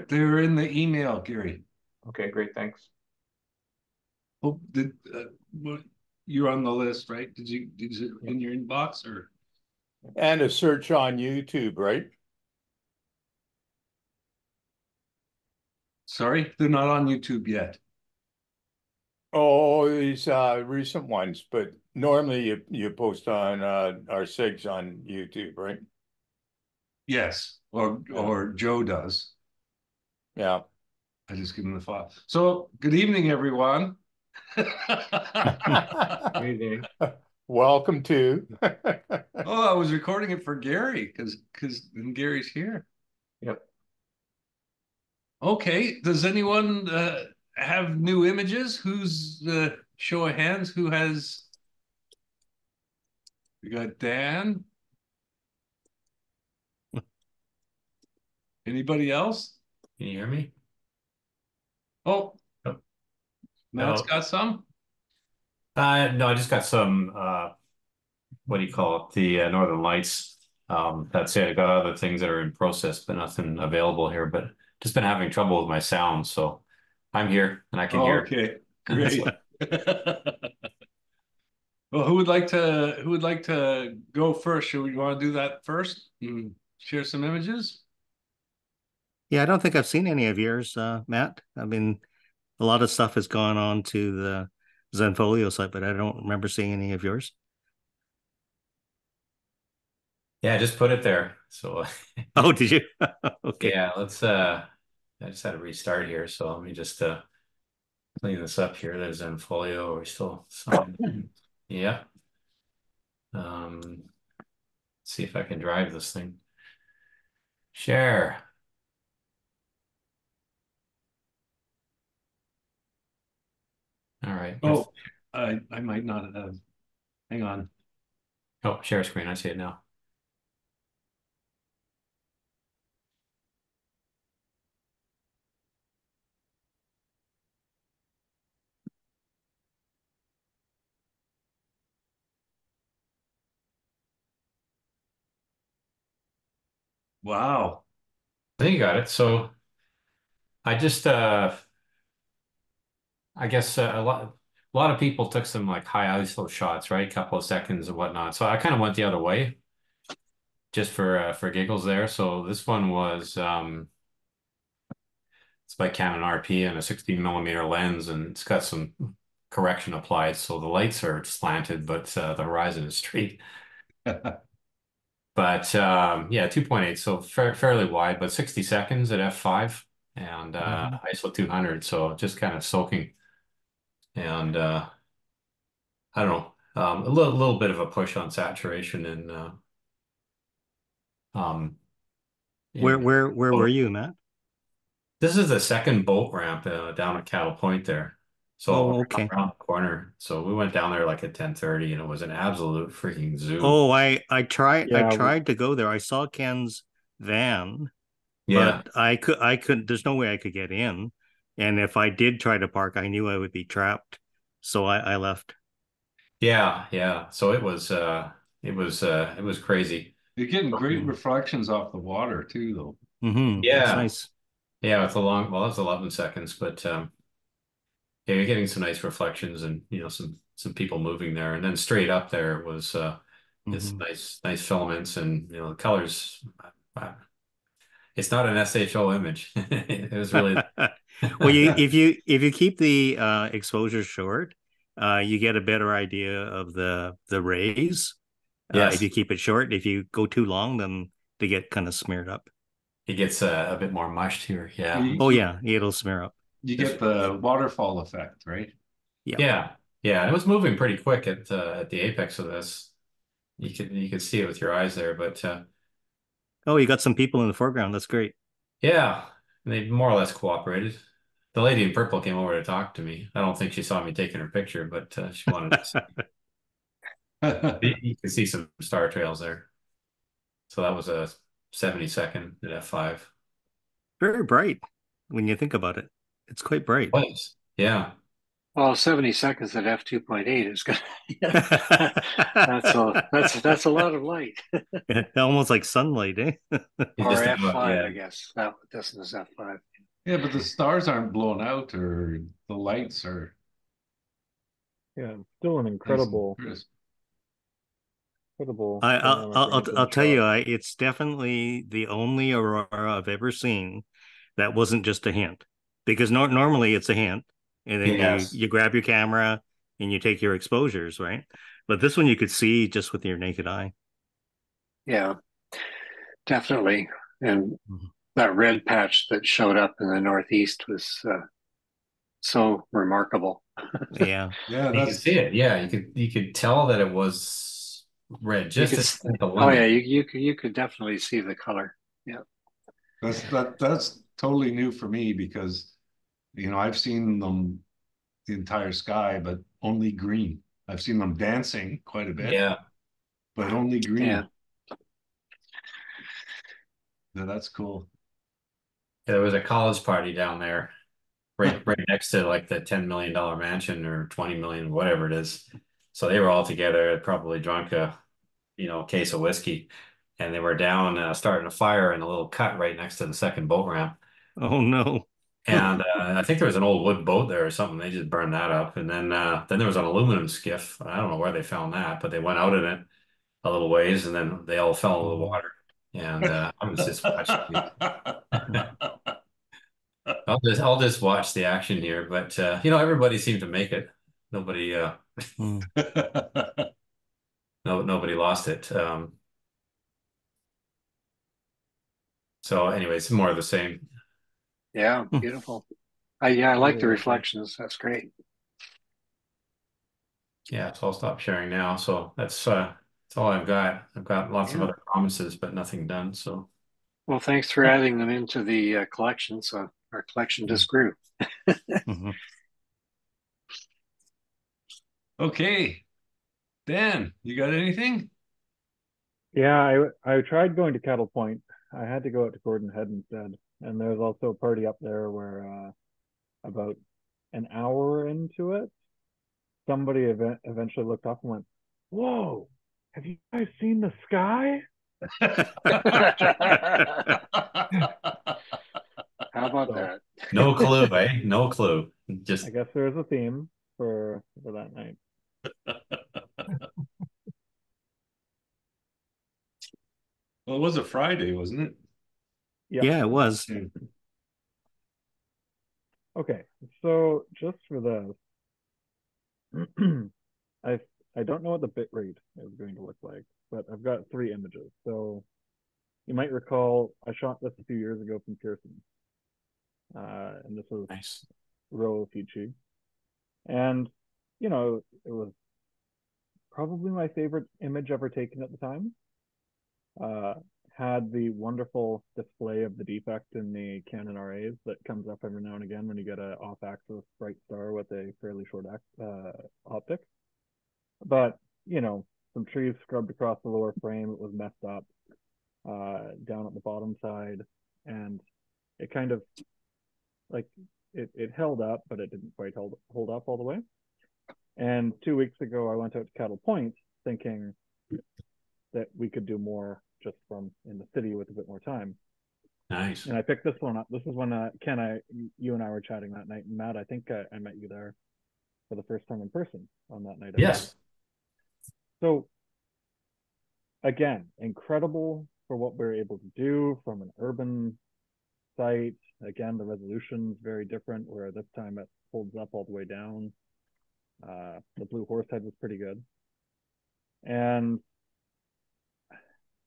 They're in the email, Gary. Okay, great, thanks. Oh, what, you're on the list, right? Did it Yep. in your inbox or And a search on YouTube, right? sorry, they're not on YouTube yet. Oh, these recent ones, but normally you post on our SIGs on YouTube, right? Yes, Yeah. or Joe does. Yeah. I just give him the file. So, good evening, everyone. Amazing. Welcome to. Oh, I was recording it for Gary because then Gary's here. Yep. Okay, does anyone have new images? Who's show of hands? Who has? We got Dan. Anybody else? Can you hear me? Oh, Oh, Matt's hello. got some. No, I just got some, what do you call it? The Northern Lights. That's it. I got other things that are in process, but nothing available here. But just been having trouble with my sound, so I'm here and I can Oh, hear. okay, So, great. Well, who would like to go first? Should we want to do that first? Share some images? Yeah, I don't think I've seen any of yours, Matt. I mean, a lot of stuff has gone on to the Zenfolio site, but I don't remember seeing any of yours. yeah, just put it there. So Oh, did you? Okay. yeah, I just had to restart here. So let me just clean this up here. There's Zenfolio. Are we still signed? Yeah. Um, see if I can drive this thing. Share. All right. Oh, I might not have. Hang on. Oh, share screen. I see it now. Wow. I think you got it. So I just, I guess a lot of people took some like high ISO shots, right? Couple of seconds and whatnot. So I kind of went the other way just for giggles there. So this one was, it's by Canon RP and a 16 millimeter lens, and it's got some correction applied. So the lights are slanted, but the horizon is straight. But yeah, 2.8, so fairly wide, but 60 seconds at f5 and Mhm. ISO 200, so just kind of soaking. And I don't know, a little bit of a push on saturation um, Where in where where were you, Matt? this is the second boat ramp down at Cattle Point there. So Oh, okay. around the corner. So we went down there like at 10:30 and it was an absolute freaking zoo. Oh, I Yeah, tried to go there. I saw Ken's van, Yeah. but I couldn't. There's no way I could get in. And if I did try to park, I knew I would be trapped. So I left. Yeah, yeah. So it was crazy. You're getting great reflections off the water too, though. It's Yeah. nice. Yeah, it's a long, well, it's 11 seconds, but yeah, you're getting some nice reflections and some people moving there. And then straight up there was it's Hmm nice filaments and the colors. uh, It's not an SHO image. It was really Well, if you keep the exposure short, you get a better idea of the rays. If yes, you keep it short, if you go too long, then they get kind of smeared up. it gets a bit more mushed here. Yeah. You, Oh you, yeah, it'll smear up. you Just get the waterfall effect, right? Yeah. yeah. Yeah, it was moving pretty quick at the apex of this. You could see it with your eyes there, but Oh, you got some people in the foreground. That's great. yeah, they more or less cooperated. The lady in purple came over to talk to me. I don't think she saw me taking her picture, but she wanted to see. You could see some star trails there. So that was a 70-second at f5. Very bright when you think about it. It's quite bright. Was. Yeah. Well, 70 seconds at f2.8 is good. That's a lot of light. Almost like sunlight, eh? It's Or just about, f5, yeah. I guess. That this is f5. Yeah, but the stars aren't blown out or the lights are Yeah, it's still an nice and incredible, crisp. incredible I, I'll, panoramic I'll, range I'll and tell you, shot. it's definitely the only aurora I've ever seen that wasn't just a hint, because normally it's a hint, and then Yes. you grab your camera and you take your exposures, right? But this one you could see just with your naked eye. Yeah, definitely. And Mhm. that red patch that showed up in the northeast was so remarkable. Yeah. Yeah, You could see it. Yeah, you could tell that it was red You just could, at the oh yeah, limit. you could definitely see the color. Yeah, that's totally new for me because I've seen them the entire sky, but only green. I've seen them dancing quite a bit, Yeah. but only yeah. green. Yeah, that's cool. There was a college party down there, right next to like the $10 million mansion or 20 million, whatever it is. So they were all together, probably drunk a case of whiskey, and they were down starting a fire in a little cut right next to the second boat ramp. Oh no. And I think there was an old wood boat there or something. They just burned that up. And then there was an aluminum skiff. I don't know where they found that, but they went out in it a little ways, and then they all fell into the Mhm. water. And I was just watching. I'll just watch the action here. But everybody seemed to make it. Nobody Mm. nobody lost it. So anyways, more of the same. Yeah, Mm. beautiful. I like Really the well done. reflections. That's great. Yeah, so I'll stop sharing now. So that's all I've got. I've got lots of Yeah. other promises, but nothing done. So Well, thanks for adding them into the collection. So our collection just grew. Mhm. Okay, Dan, you got anything? Yeah, I tried going to Cattle Point. I had to go out to Gordon Head instead. And there's also a party up there where about an hour into it, somebody eventually looked up and went, "Whoa, have you guys seen the sky?" How about So that? no clue, eh? No clue. I Just guess there's a theme for that night. Well, it was a Friday, wasn't it? Yeah. Yeah, it was. Yeah. Okay. So just for this, I I don't know what the bit rate is going to look like, but I've got three images. So you might recall I shot this a few years ago from Pearson, and this was nice. Royal Fuji, and it was probably my favorite image ever taken at the time. Uh, had the wonderful display of the defect in the Canon RAs that comes up every now and again when you get an off-axis bright star with a fairly short optic. But some trees scrubbed across the lower frame. It was messed up down at the bottom side, and it kind of like it held up, but it didn't quite hold up all the way. And 2 weeks ago, I went out to Cattle Point thinking that we could do more just from in the city with a bit more time. Nice. And I picked this one up. This is when Ken, you and I were chatting that night, and Matt, I think I met you there for the first time in person on that night. Yes. So again, incredible for what we're able to do from an urban site. Again, the resolution's very different, where this time it holds up all the way down. The Blue Horse Head was pretty good. And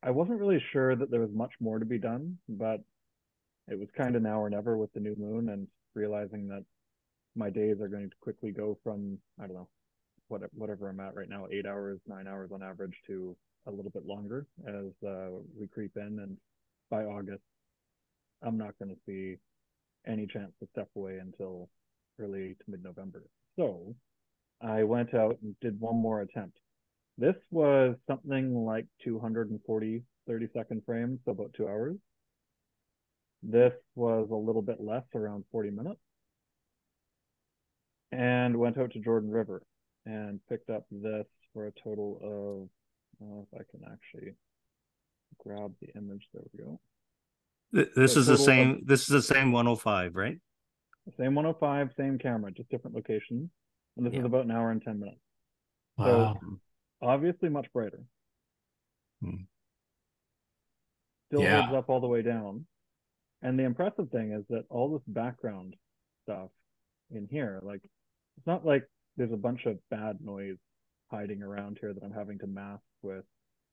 I wasn't really sure that there was much more to be done, but it was kind of now or never with the new moon and realizing that my days are going to quickly go from, I don't know, whatever I'm at right now, 8 hours, 9 hours on average, to a little bit longer as we creep in. And by August, I'm not going to see any chance to step away until early to mid-November. So I went out and did one more attempt. This was something like 240 30-second frames, so about 2 hours. This was a little bit less, around 40 minutes. and went out to Jordan River and picked up this for a total of, if I can actually grab the image, there we go. This So is the total of same. This is the same 105, right? the same 105, same camera, just different locations. And this Yeah. is about an hour and 10 minutes. Wow. So obviously much brighter. Hmm. Still Yeah. holds up all the way down. And the impressive thing is that all this background stuff in here, like, it's not like there's a bunch of bad noise hiding around here that I'm having to mask with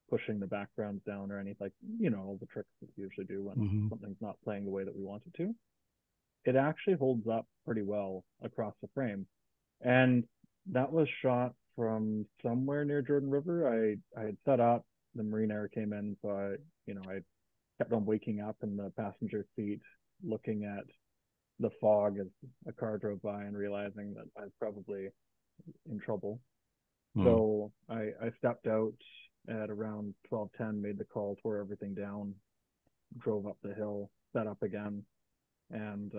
pushing the backgrounds down or anything, like, you know, all the tricks that we usually do when Mhm. something's not playing the way that we want it to. It actually holds up pretty well across the frame. And that was shot from somewhere near Jordan River. I had set up, the marine air came in, so I kept on waking up in the passenger seat, looking at the fog as a car drove by and realizing that I was probably in trouble. Hmm. So I stepped out at around 12:10, made the call, tore everything down, drove up the hill, set up again, and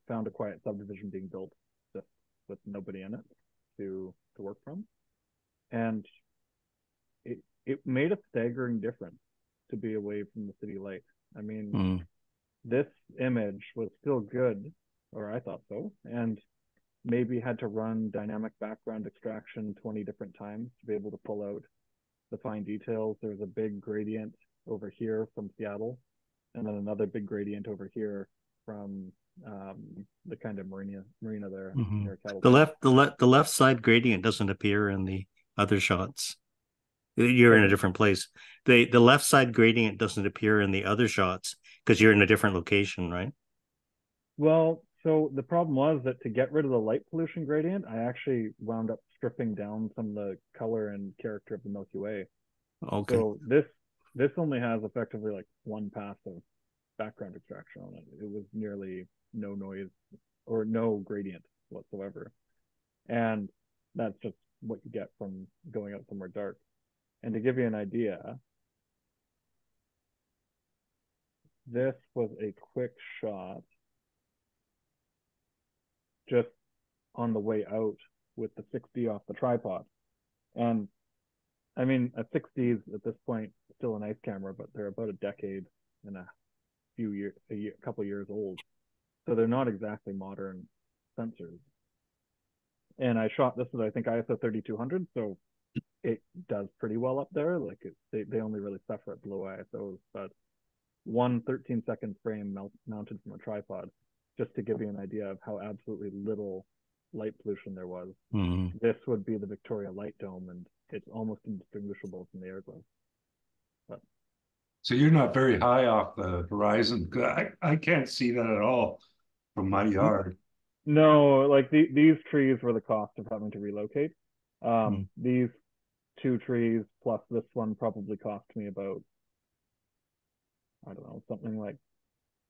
found a quiet subdivision being built just with nobody in it to work from. And it made a staggering difference to be away from the city light. I mean, Hmm. this image was still good, or I thought so, and maybe had to run dynamic background extraction 20 different times to be able to pull out the fine details. There was a big gradient over here from Seattle, and then another big gradient over here from the kind of marina there Mhm. near Cattle The Point. the left side gradient doesn't appear in the other shots. You're in a Pardon? different place. The left side gradient doesn't appear in the other shots because you're in a different location, right? Well, so the problem was that to get rid of the light pollution gradient, I actually wound up stripping down some of the color and character of the Milky Way. Okay. So this only has effectively like one pass of background extraction on it. It was nearly no noise or no gradient whatsoever. And that's just what you get from going out somewhere dark. And to give you an idea, this was a quick shot just on the way out with the 6D off the tripod. And I mean, a 6D is at this point still a nice camera, but they're about a decade and a couple years old. So they're not exactly modern sensors. And I shot this with, I think, ISO 3200, so it does pretty well up there. Like they only really suffer at low ISOs, but one 13-second frame mounted from a tripod, just to give you an idea of how absolutely little light pollution there was. Mhm. This would be the Victoria Light Dome, and it's almost indistinguishable from the Airglow. But So you're not very high off the horizon. 'Cause I can't see that at all from my yard. no, like these trees were the cost of having to relocate. Mm. These two trees plus this one probably cost me about, I don't know, something like,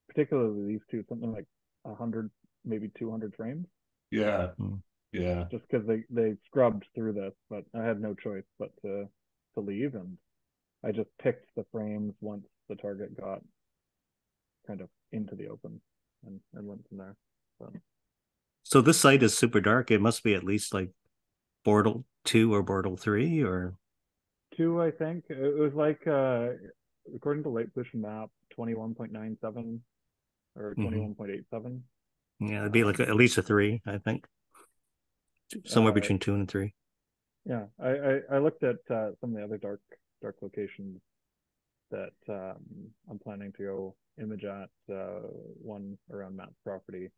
particularly these two, something like 100, maybe 200 frames, Yeah, Mm. yeah. just because they scrubbed through this, but I had no choice but to leave, and I just picked the frames once the target got kind of into the open and went from there. So this site is super dark. It must be at least like Bortle 2 or Bortle 3 or Two, I think. It was like, according to light pollution map, 21.97 or Mhm. 21.87. Yeah, it'd be like at least a 3, I think. Somewhere Uh, between 2 and 3. yeah, I looked at some of the other dark locations that I'm planning to go image at. One around Matt's property,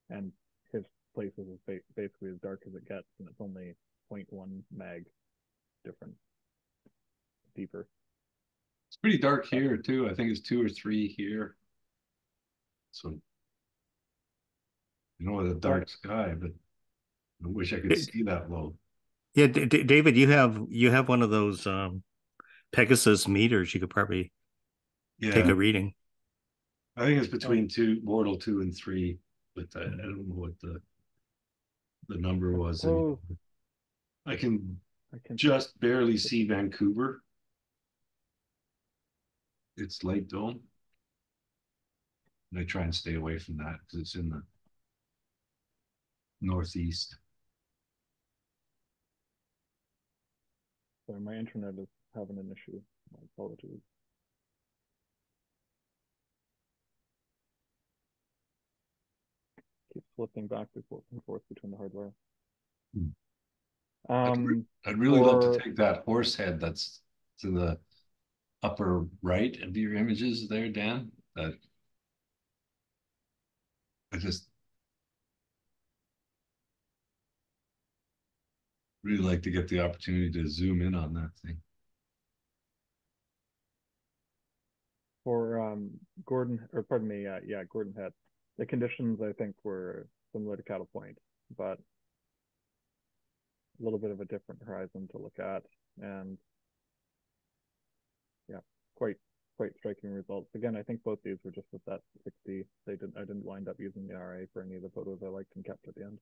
and his place is basically as dark as it gets, and it's only 0.1 mag difference deeper. It's pretty dark here too. I think it's 2 or 3 here. So you know, with a dark sky, but I wish I could see that low. Yeah, David, you have one of those Pegasus meters. You could probably take Yeah, a reading. I think it's between Mortal 2 and 3, but I don't know what the number I was suppose anymore. I can I can. just barely see Vancouver. It's Light Dome. And I try and stay away from that because it's in the northeast. Sorry, my internet is having an issue. My apologies. Keep flipping back and forth between the hardware. I'd really love to for- take that horse head that's to the upper right of your images there, Dan. That I just really like to get the opportunity to zoom in on that thing. For Gordon, or pardon me, yeah, Gordon Head. The conditions I think were similar to Cattle Point, but a little bit of a different horizon to look at, and yeah, quite striking results. Again, I think both these were just with that 60. I didn't wind up using the RA for any of the photos I liked and kept at the end.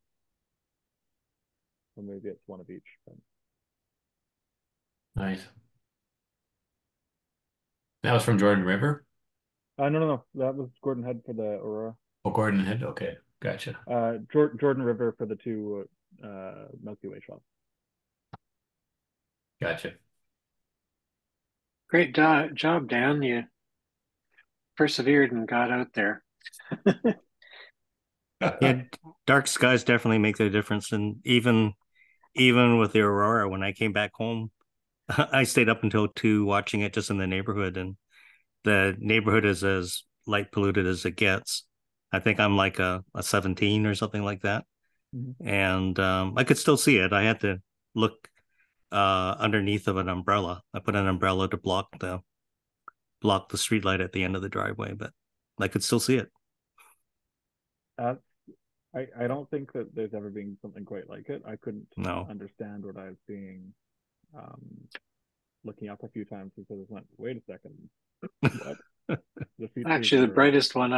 So maybe it's one of each. But... Nice. That was from Jordan River? No. That was Gordon Head for the Aurora. Oh, Gordon Head. Okay, gotcha. Jordan River for the two Milky Way shots. Gotcha. Great job, Dan. You persevered and got out there. Yeah, dark skies definitely make a difference, and even with the Aurora, when I came back home, I stayed up until 2 watching it just in the neighborhood, and the neighborhood is as light polluted as it gets. I think I'm like a 17 or something like that. Mm-hmm. And I could still see it. I had to look underneath of an umbrella. I put an umbrella to block the street light at the end of the driveway, but I could still see it. I don't think that there's ever been something quite like it. I couldn't understand what I was seeing. Looking up a few times because I went, wait a second, what? Actually, the brightest one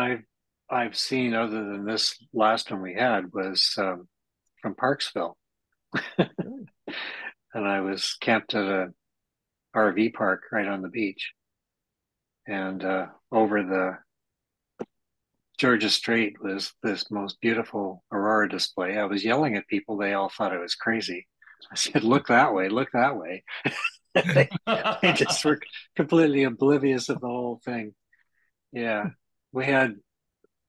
I've seen, other than this last one we had, was from Parksville. And I was camped at a RV park right on the beach, and over the Georgia Strait was this most beautiful aurora display. I was yelling at people; they all thought I was crazy. I said, "Look that way! Look that way!" they just were completely oblivious of the whole thing. Yeah, we had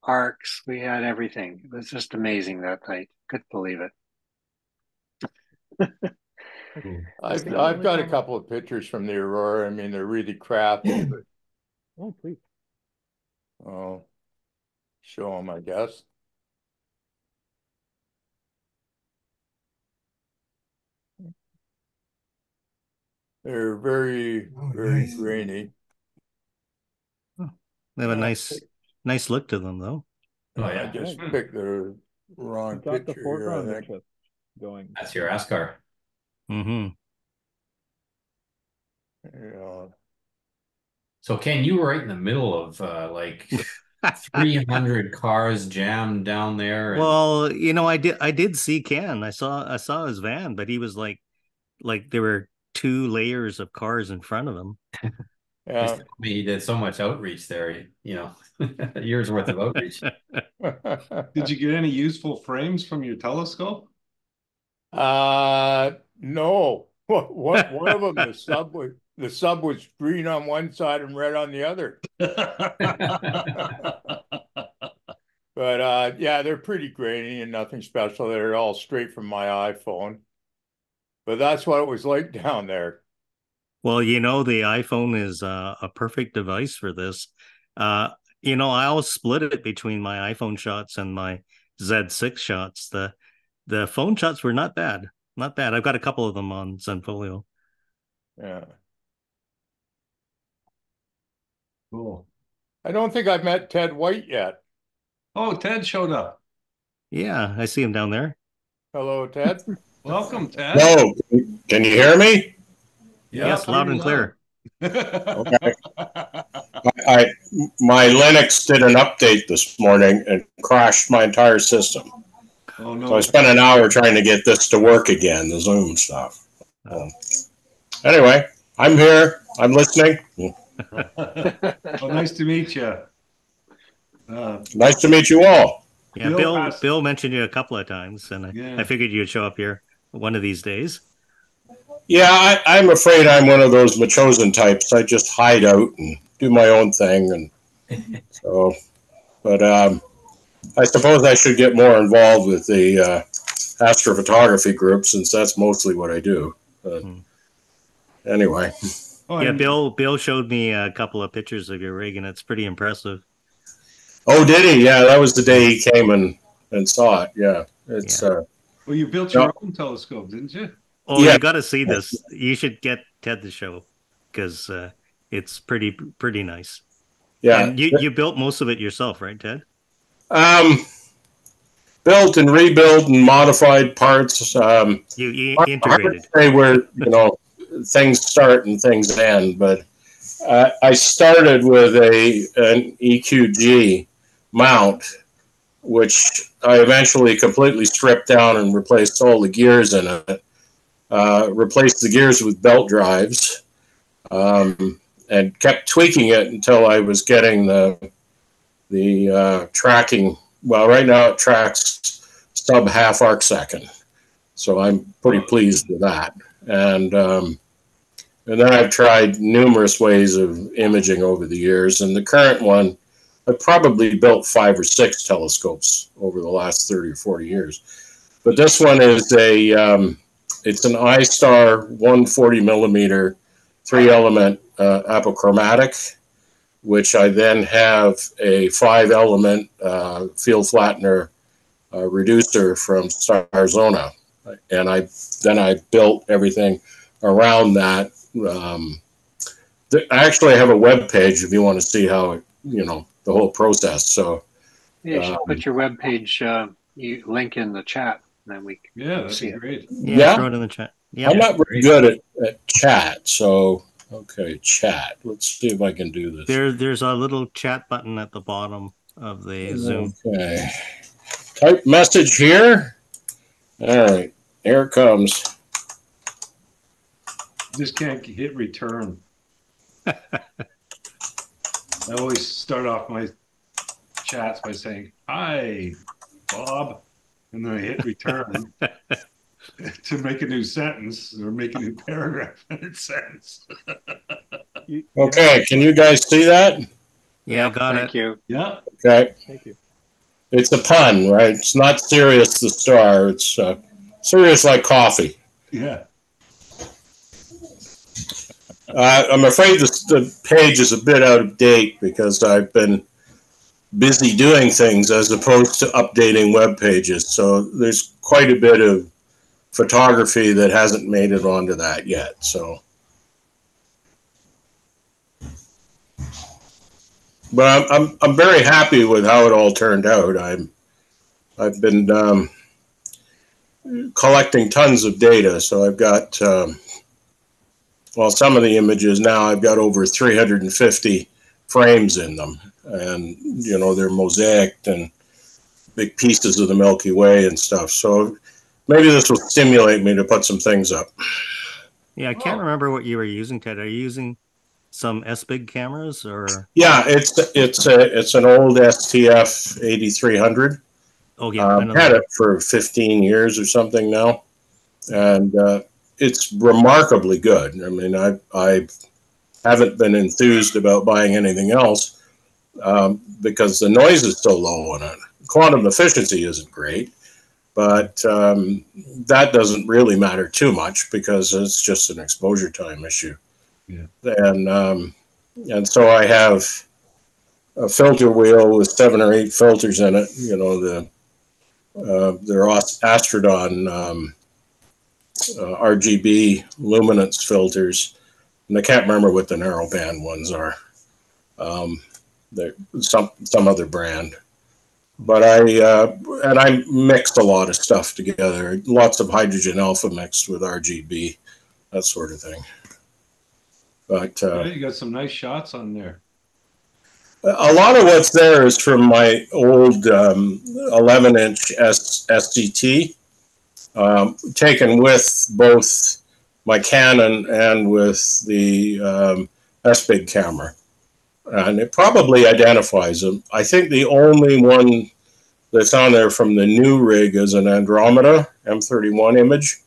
arcs, we had everything. It was just amazing that night. Couldn't believe it. I've got a couple of pictures from the Aurora. I mean, they're really crappy, but oh, please. Oh, show them, I guess. They're very grainy. They have a nice look to them, though. Oh yeah, I just picked the wrong picture. Got the foreground here, interest going. That's your ASCAR. Mm-hmm. Yeah. So Ken, you were right in the middle of like 300 cars jammed down there. And... Well, I did see Ken. I saw his van, but he was like there were 2 layers of cars in front of him. Yeah. He did so much outreach there, a year's worth of outreach. Did you get any useful frames from your telescope? No. One of them, the sub was green on one side and red on the other. But yeah, they're pretty grainy and nothing special. They're all straight from my iPhone. But that's what it was like down there. Well, the iPhone is a perfect device for this. I always split it between my iPhone shots and my Z6 shots. The phone shots were not bad. Not bad. I've got a couple of them on Zenfolio. Yeah. Cool. I don't think I've met Ted White yet. Oh, Ted showed up. Yeah, I see him down there. Hello, Ted. Welcome, Ted. No, can you hear me? Yes, loud and clear. Okay. My Linux did an update this morning and crashed my entire system. Oh no! So I spent an hour trying to get this to work again, the Zoom stuff. Anyway, I'm here. I'm listening. Well, nice to meet you. Nice to meet you all. Yeah, Bill mentioned you a couple of times, and I figured you'd show up here one of these days. Yeah, I'm afraid I'm one of those machosen types. I just hide out and do my own thing, and so. But I suppose I should get more involved with the astrophotography group, since that's mostly what I do. But anyway. Oh, Yeah, and Bill showed me a couple of pictures of your rig, and it's pretty impressive. Oh, did he? Yeah, that was the day he came and saw it. Yeah, it's Yeah. well, you built no. your own telescope, didn't you? Oh, Yeah. you got to see this. You should get Ted to show, because it's pretty nice. Yeah. And you built most of it yourself, right, Ted? Built and rebuilt and modified parts. You Hard integrated. to say where things start and things end, but I started with an EQG mount, which I eventually completely stripped down and replaced all the gears in it. Replaced the gears with belt drives, and kept tweaking it until I was getting the tracking. Well, right now it tracks sub half arc second, so I'm pretty pleased with that. And then I've tried numerous ways of imaging over the years, and the current one, I've probably built 5 or 6 telescopes over the last 30 or 40 years. But this one is it's an iStar 140 millimeter 3-element apochromatic, which I then have a 5-element field flattener reducer from Starzona, and I built everything around that. I actually have a web page if you want to see how it, the whole process. So you should put your web page you link in the chat, and then we Yeah, that'd see be it. great. Yeah, throw it in the chat. Yeah, I'm not very good at chat, so okay, chat. Let's see if I can do this. there's a little chat button at the bottom of the Zoom. Okay, type message here. All right, here it comes. Just can't hit return. I always start off my chats by saying, "Hi, Bob," and then I hit return to make a new sentence or make a new paragraph in a sentence. Okay, can you guys see that? Yeah, got Thank it. you. Yeah. Okay, Thank you. it's a pun, right? It's not Sirius the star. It's Sirius like coffee. Yeah. I'm afraid the page is a bit out of date because I've been busy doing things as opposed to updating web pages. So there's quite a bit of photography that hasn't made it onto that yet. So, but I'm very happy with how it all turned out. I've been collecting tons of data, so I've got. Well, some of the images now I've got over 350 frames in them, and they're mosaicked and big pieces of the Milky Way and stuff. So maybe this will stimulate me to put some things up. Yeah, I can't remember what you were using, Ted. Are you using some SBIG cameras or? Yeah, it's an old STF 8300. Oh yeah, I've had it for 15 years or something now, and it's remarkably good. I mean, I haven't been enthused about buying anything else because the noise is so low on it. Quantum efficiency isn't great, but that doesn't really matter too much because it's just an exposure time issue. Yeah. And so I have a filter wheel with 7 or 8 filters in it. They're Astrodon RGB luminance filters, and I can't remember what the narrowband ones are. They're some other brand, but I mixed a lot of stuff together. Lots of hydrogen alpha mixed with RGB, that sort of thing. But Yeah, you got some nice shots on there. a lot of what's there is from my old 11-inch SDT. Taken with both my Canon and with the SBIG camera, and it probably identifies them. I think the only one that's on there from the new rig is an Andromeda M31 image,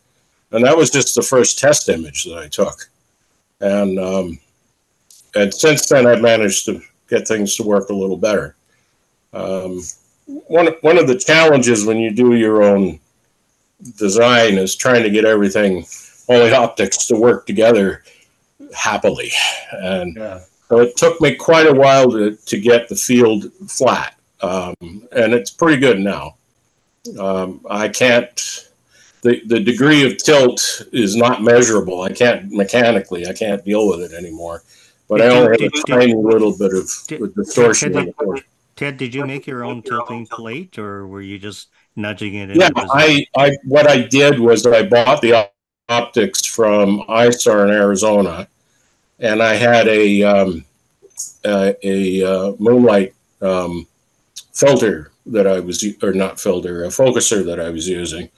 And that was just the first test image that I took. And since then, I've managed to get things to work a little better. One of the challenges when you do your own design is trying to get everything, all the optics to work together happily. And so it took me quite a while to get the field flat. And it's pretty good now. I can't, the degree of tilt is not measurable. I can't mechanically, I can't deal with it anymore. But I only have a tiny little bit of distortion. Ted, did you make your own tilting plate, or were you just nudging it? Yeah, what I did was I bought the optics from ISAR in Arizona, and I had a moonlight filter that I was, or not filter, a focuser that I was using.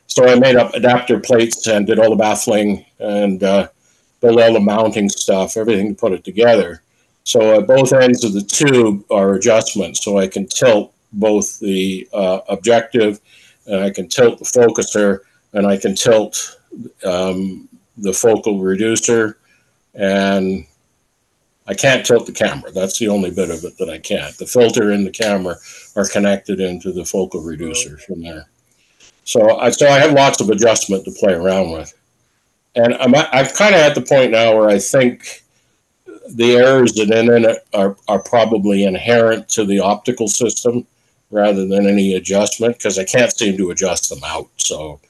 So I made up adapter plates and did all the baffling and built all the mounting stuff, everything to put it together. So at both ends of the tube are adjustments, so I can tilt both the objective, and I can tilt the focuser, and I can tilt the focal reducer, and I can't tilt the camera. That's the only bit of it that I can't. The filter and the camera are connected into the focal reducer from there. So I have lots of adjustment to play around with. And I'm kind of at the point now where I think the errors that in it are probably inherent to the optical system rather than any adjustment, because I can't seem to adjust them out. So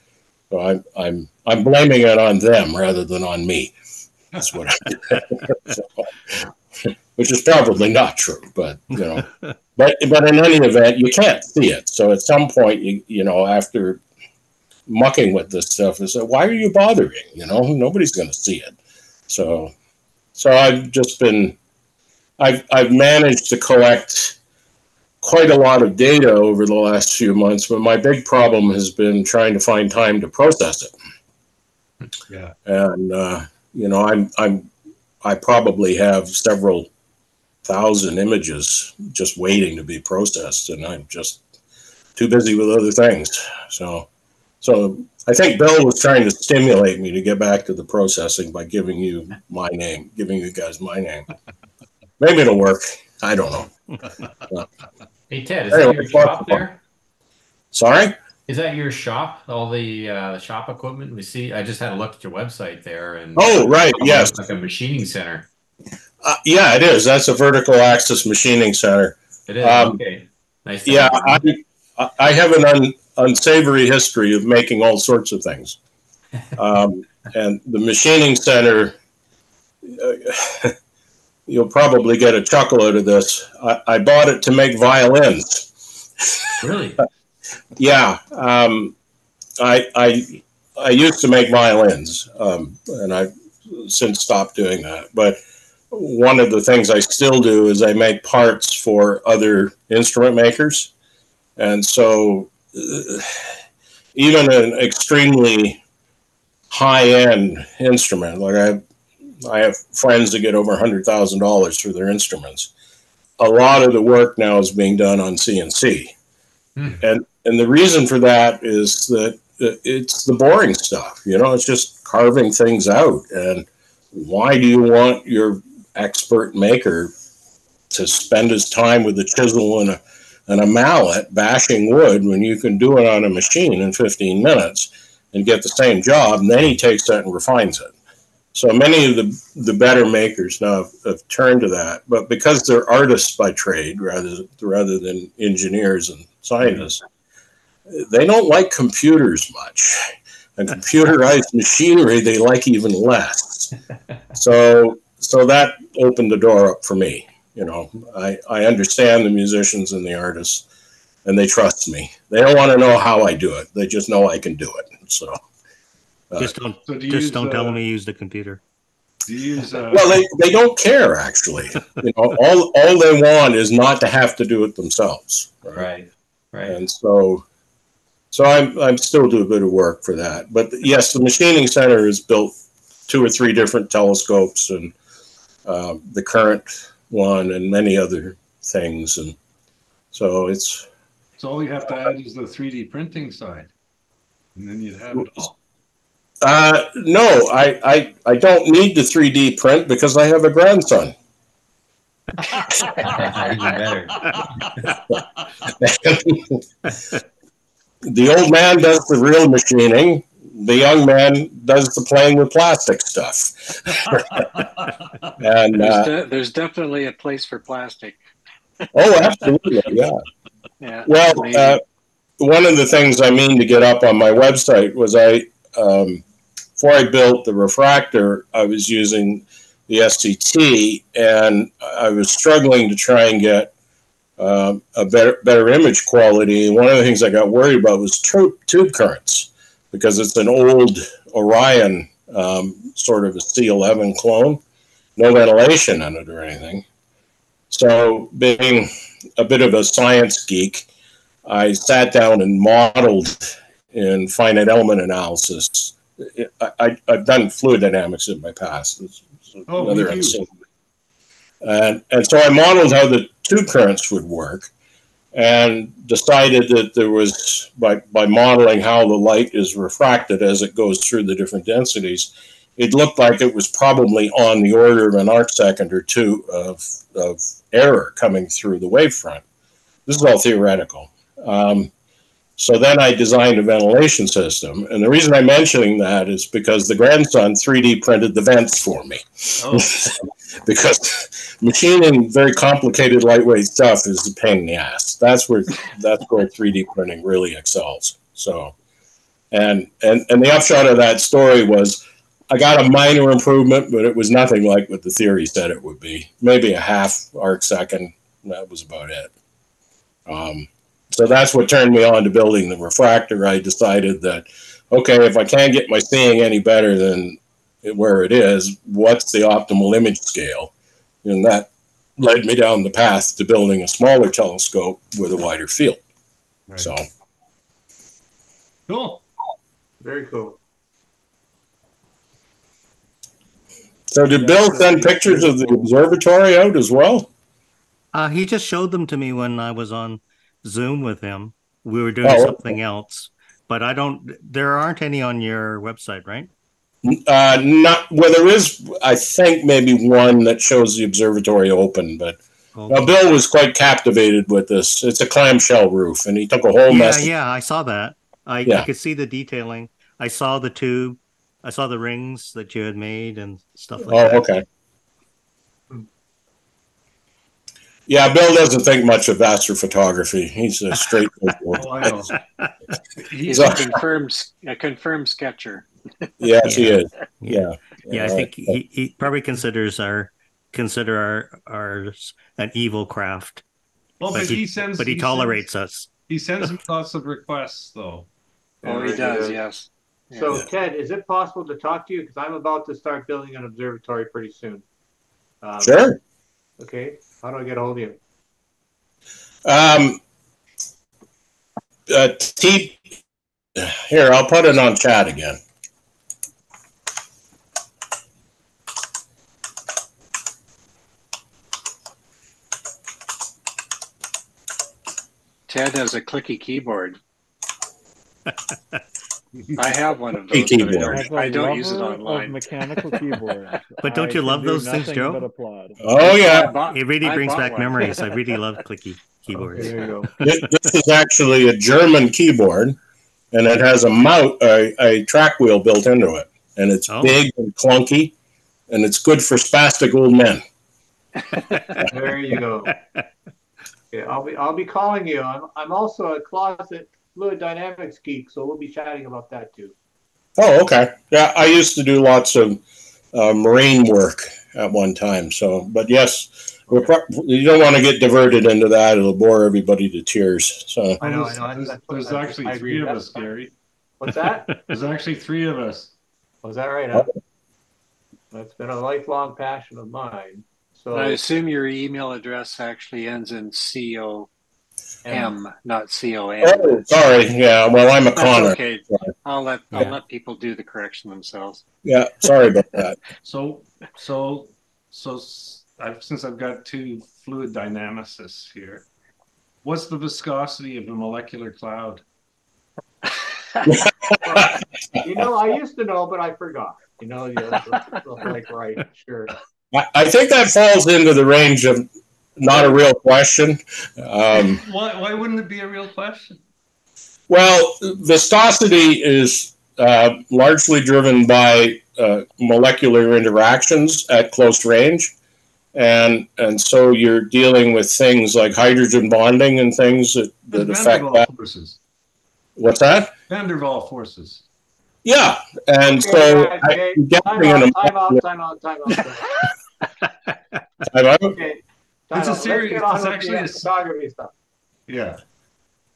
I'm blaming it on them rather than on me. That's what which is probably not true, but you know, but in any event, you can't see it. So at some point, you know, after mucking with this stuff, is why are you bothering? You know, nobody's going to see it. So I've just been, I've managed to collect quite a lot of data over the last few months, but my big problem has been trying to find time to process it. Yeah. And you know, I probably have several thousand images just waiting to be processed, and I'm just too busy with other things. So I think Bill was trying to stimulate me to get back to the processing by giving you guys my name. Maybe it'll work. I don't know. Hey Ted, is that your shop there? Sorry? Is that your shop? All the shop equipment we see? I just had a look at your website there, and oh right, yes, like a machining center. Yeah, it is. That's a vertical axis machining center. It is okay. Nice. Yeah, I have an unsavory history of making all sorts of things, and the machining center. You'll probably get a chuckle out of this. I bought it to make violins. Really? Yeah. I used to make violins, and I've since stopped doing that. But one of the things I still do is I make parts for other instrument makers. And so even an extremely high-end instrument, like I have friends that get over $100,000 for their instruments. A lot of the work now is being done on CNC. And the reason for that is that it's the boring stuff. You know, it's just carving things out. And why do you want your expert maker to spend his time with a chisel and a mallet bashing wood when you can do it on a machine in 15 minutes and get the same job? And then he takes that and refines it. So many of the better makers now have turned to that, but because they're artists by trade rather than engineers and scientists, they don't like computers much, and computerized machinery they like even less. So that opened the door up for me. You know, I understand the musicians and the artists, and they trust me. They don't want to know how I do it; they just know I can do it. So. Just don't tell them to use the computer. Do you use? Well, they don't care actually. You know, all they want is not to have to do it themselves. Right. And so I'm still doing a bit of work for that. But yes, the machining center has built 2 or 3 different telescopes, and the current one, and many other things. And so it's. So all you have to add is the 3D printing side, and then you'd have it all. No, I don't need the 3D print because I have a grandson. Even better. The old man does the real machining. The young man does the playing with plastic stuff. And there's definitely a place for plastic. oh, absolutely, yeah. Yeah. Well, one of the things I mean to get up on my website was before I built the refractor, I was using the SCT, and I was struggling to try and get a better image quality. And one of the things I got worried about was tube currents, because it's an old Orion sort of a C11 clone, no ventilation in it or anything. So being a bit of a science geek, I sat down and modeled in finite element analysis. I've done fluid dynamics in my past. And so I modeled how the tube currents would work, and decided that there was, by modeling how the light is refracted as it goes through the different densities, it looked like it was probably on the order of an arc second or two of error coming through the wavefront. This is all theoretical. So then I designed a ventilation system. And the reason I'm mentioning that is because the grandson 3D printed the vents for me. Oh. Because machining very complicated lightweight stuff is a pain in the ass. That's where 3D printing really excels. So, and the upshot of that story was I got a minor improvement, but it was nothing like what the theory said it would be. Maybe a half arc second. That was about it. So that's what turned me on to building the refractor. I decided that, okay, if I can't get my seeing any better than where it is, what's the optimal image scale? And that led me down the path to building a smaller telescope with a wider field. Right. So cool. Very cool. So did Bill send pictures of the observatory out as well? He just showed them to me when I was on Zoom with him. We were doing something else, but there aren't any on your website, right? Not, well, there is, I think, maybe one that shows the observatory open, but well, Bill was quite captivated with this. It's a clamshell roof, and he took a whole mess. Yeah, I saw that. I could see the detailing. I saw the tube. I saw the rings that you had made and stuff like that. Oh, okay. Yeah, Bill doesn't think much of astrophotography. He's a straight. I know. He's a confirmed sketcher. Yes, he is. Yeah. I think he probably consider ours an evil craft. Well, but he tolerates us. He sends me lots of requests, though. Oh, he does. Yes. So, Ted, is it possible to talk to you? Because I'm about to start building an observatory pretty soon. Sure. Okay. How do I get a hold of you? Here, I'll put it on chat again. Ted has a clicky keyboard. I have one of those. I don't use it online. Mechanical keyboards. But don't you love those things, Joe? Oh yeah, it really brings back memories. I really love clicky keyboards. Okay, there you go. This is actually a German keyboard, and it has a track wheel built into it, and it's big and clunky, and it's good for spastic old men. There you go. Okay, I'll be calling you. I'm also a closet fluid dynamics geek, so we'll be chatting about that too. Oh, okay. Yeah, I used to do lots of marine work at one time. So, but yes, you don't want to get diverted into that; it'll bore everybody to tears. So I know. There's actually three of us, Gary. What's that? There's actually three of us. Was that right? Huh? That's been a lifelong passion of mine. So I assume your email address actually ends in COM, not COM. Oh, sorry. Yeah. Well, I'm a conner. Okay. I'll let people do the correction themselves. Yeah. Sorry about that. So since I've got two fluid dynamicists here, what's the viscosity of a molecular cloud? Well, I used to know, but I forgot. Like, right, sure. I think that falls into the range of not a real question. Why wouldn't it be a real question? Well, viscosity is largely driven by molecular interactions at close range. And so you're dealing with things like hydrogen bonding and things that affect that. Forces. What's that? Van der Waals forces. Yeah, and Okay, so guys, okay. Time out. Okay, it's a Let's series. get on It's with actually the photography stuff. Yeah.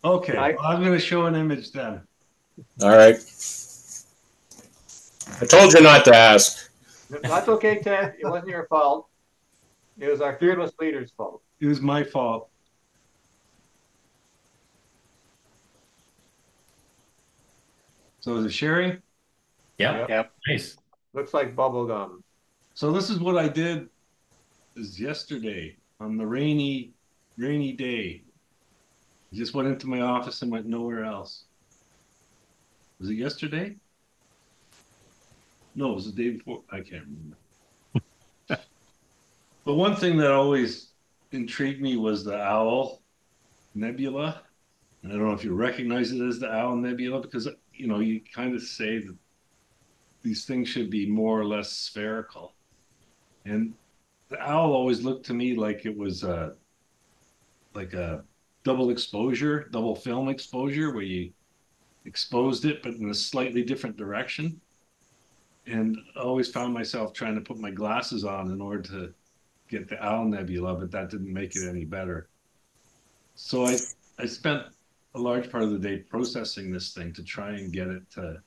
Okay. Well, I'm going to show an image then. All right. I told you not to ask. That's okay, Ted. It wasn't your fault. It was our fearless leader's fault. It was my fault. So is it sharing? Yep. Nice. Looks like bubble gum. So this is what I did is yesterday on the rainy day. I just went into my office and went nowhere else. Was it yesterday? No, it was the day before. I can't remember. But one thing that always intrigued me was the Owl Nebula. And I don't know if you recognize it as the Owl Nebula because, you kind of say that these things should be more or less spherical. And the owl always looked to me like it was like a double film exposure where you exposed it, but in a slightly different direction. And I always found myself trying to put my glasses on in order to get the Owl Nebula, but that didn't make it any better. So I spent a large part of the day processing this thing to try and get it to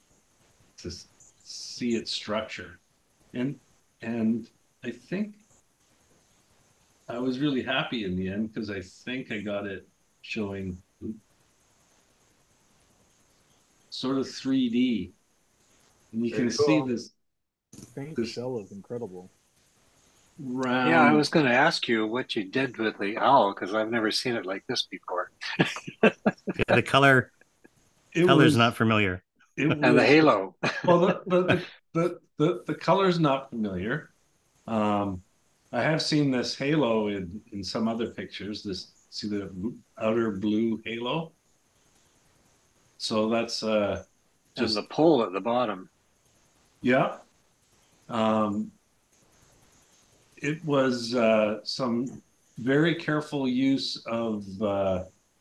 see its structure. And I think I was really happy in the end because I think I got it showing sort of 3D. And you can see this Faint shell is incredible. Round. Yeah, I was going to ask you what you did with the owl because I've never seen it like this before. Yeah, the color's not familiar. And the halo. Well, the color's not familiar. I have seen this halo in some other pictures. See the outer blue halo. So that's just the pole at the bottom. Yeah. It was some very careful use of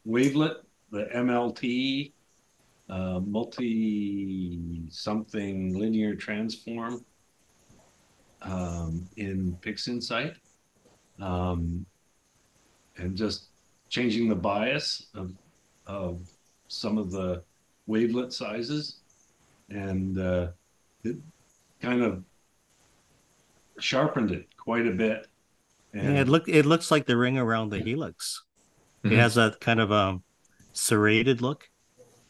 wavelet, the MLT, multi-something linear transform in PixInsight, and just changing the bias of some of the wavelet sizes, and it kind of sharpened it quite a bit. And yeah, it looks like the ring around the helix. Mm-hmm. It has that kind of serrated look,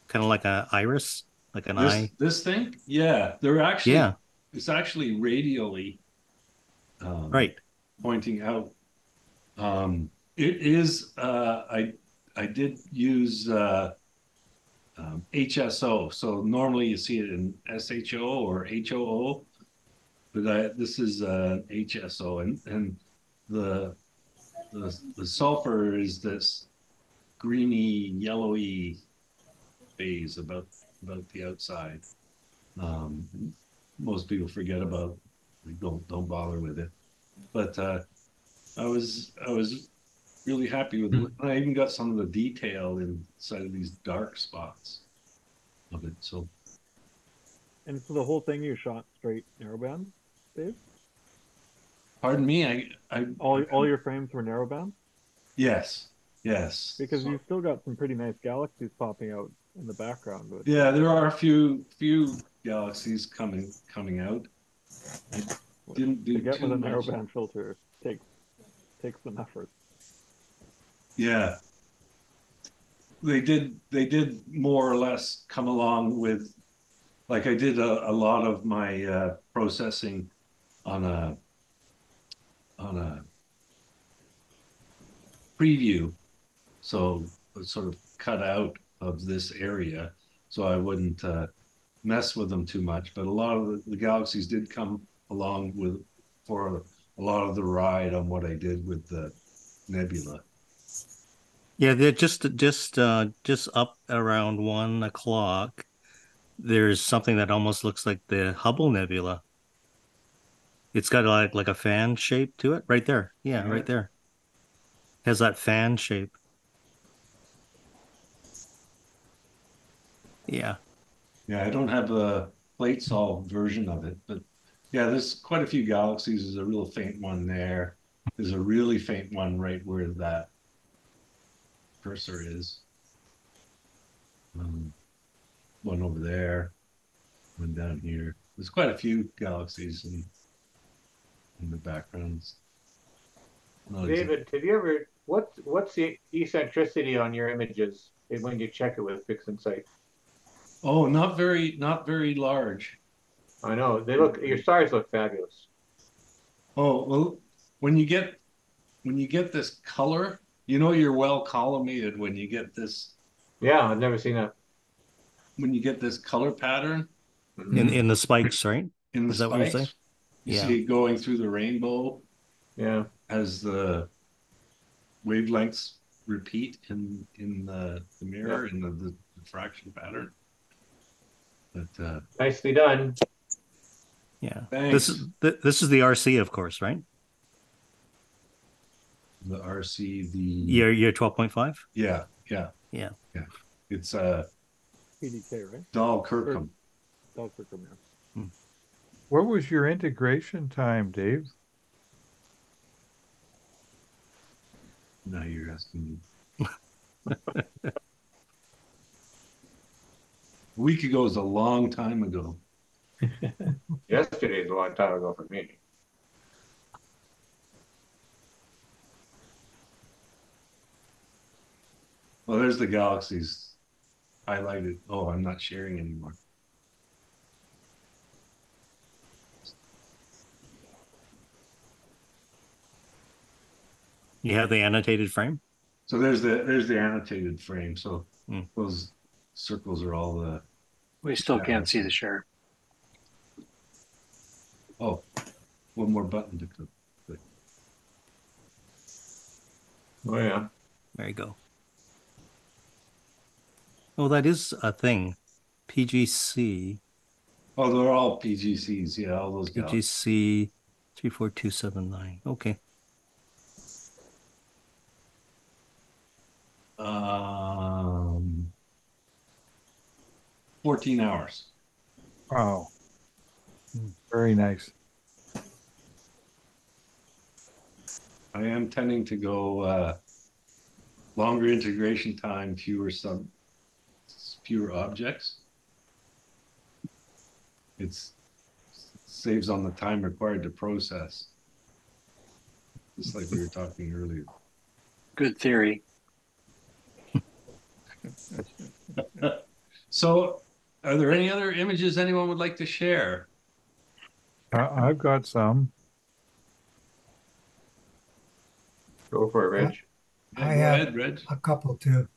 kind of like an iris, like an eye. This thing, yeah, it's actually radially, right, pointing out. It is. I did use HSO. So normally you see it in SHO or HOO. But this is HSO, and the sulfur is this greeny, yellowy phase about the outside. Most people forget about. Don't bother with it. But I was really happy with it. I even got some of the detail inside of these dark spots of it. So. And so the whole thing you shot straight narrowband, Dave? Pardon me, all your frames were narrowband? Yes. Because you've still got some pretty nice galaxies popping out in the background. Yeah, there are a few galaxies coming out. I didn't do to get too with a much. narrowband filter takes some effort. Yeah. They did more or less come along with, like I did a lot of my processing on a preview, so it's sort of cut out of this area. so I wouldn't mess with them too much. But a lot of the galaxies did come along with for a lot of the ride on what I did with the nebula. Yeah, they're just up around 1 o'clock. There's something that almost looks like the Hubble Nebula. It's got like a fan shape to it right there. Yeah, right there. Has that fan shape. Yeah. Yeah, I don't have a plate solved version of it, but yeah, there's quite a few galaxies. There's a real faint one there. There's a really faint one right where that cursor is. One over there, one down here. There's quite a few galaxies in the backgrounds. David, have you ever what's the eccentricity on your images when you check it with Fixin Sight? Oh, not very large. I know your stars look fabulous. Oh, well, when you get this color, you know you're well collimated when you get this. Yeah, I've never seen that. When you get this color pattern In the spikes, right? in the Is that what you're saying? spikes, you Yeah. see it going through the rainbow Yeah. as the wavelengths repeat in the mirror in the diffraction pattern. But Nicely done. Yeah. thanks. This is the RC, of course, right? The RC, Year 12.5? yeah. Yeah. It's PDK, right? Dahl Kirkham. Dahl Kirkham, yeah. What was your integration time, Dave? Now you're asking me. A week ago is a long time ago. Yesterday is a long time ago for me. Well, there's the galaxies highlighted. Oh, I'm not sharing anymore. You have the annotated frame? So there's the annotated frame. So those circles are all the. We still can't see the share. Oh, one more button to click. Oh yeah. There you go. Oh, that is a thing. PGC. Oh, they're all PGCs. Yeah, all those galaxies. PGC 34279. Okay. 14 hours. Wow. Very nice. I am tending to go longer integration time, fewer objects. It saves on the time required to process. Just like we were talking earlier. Good theory. So, are there any other images anyone would like to share? I've got some. Go for it, Rich. Yeah, I go have ahead, Reg. a couple too.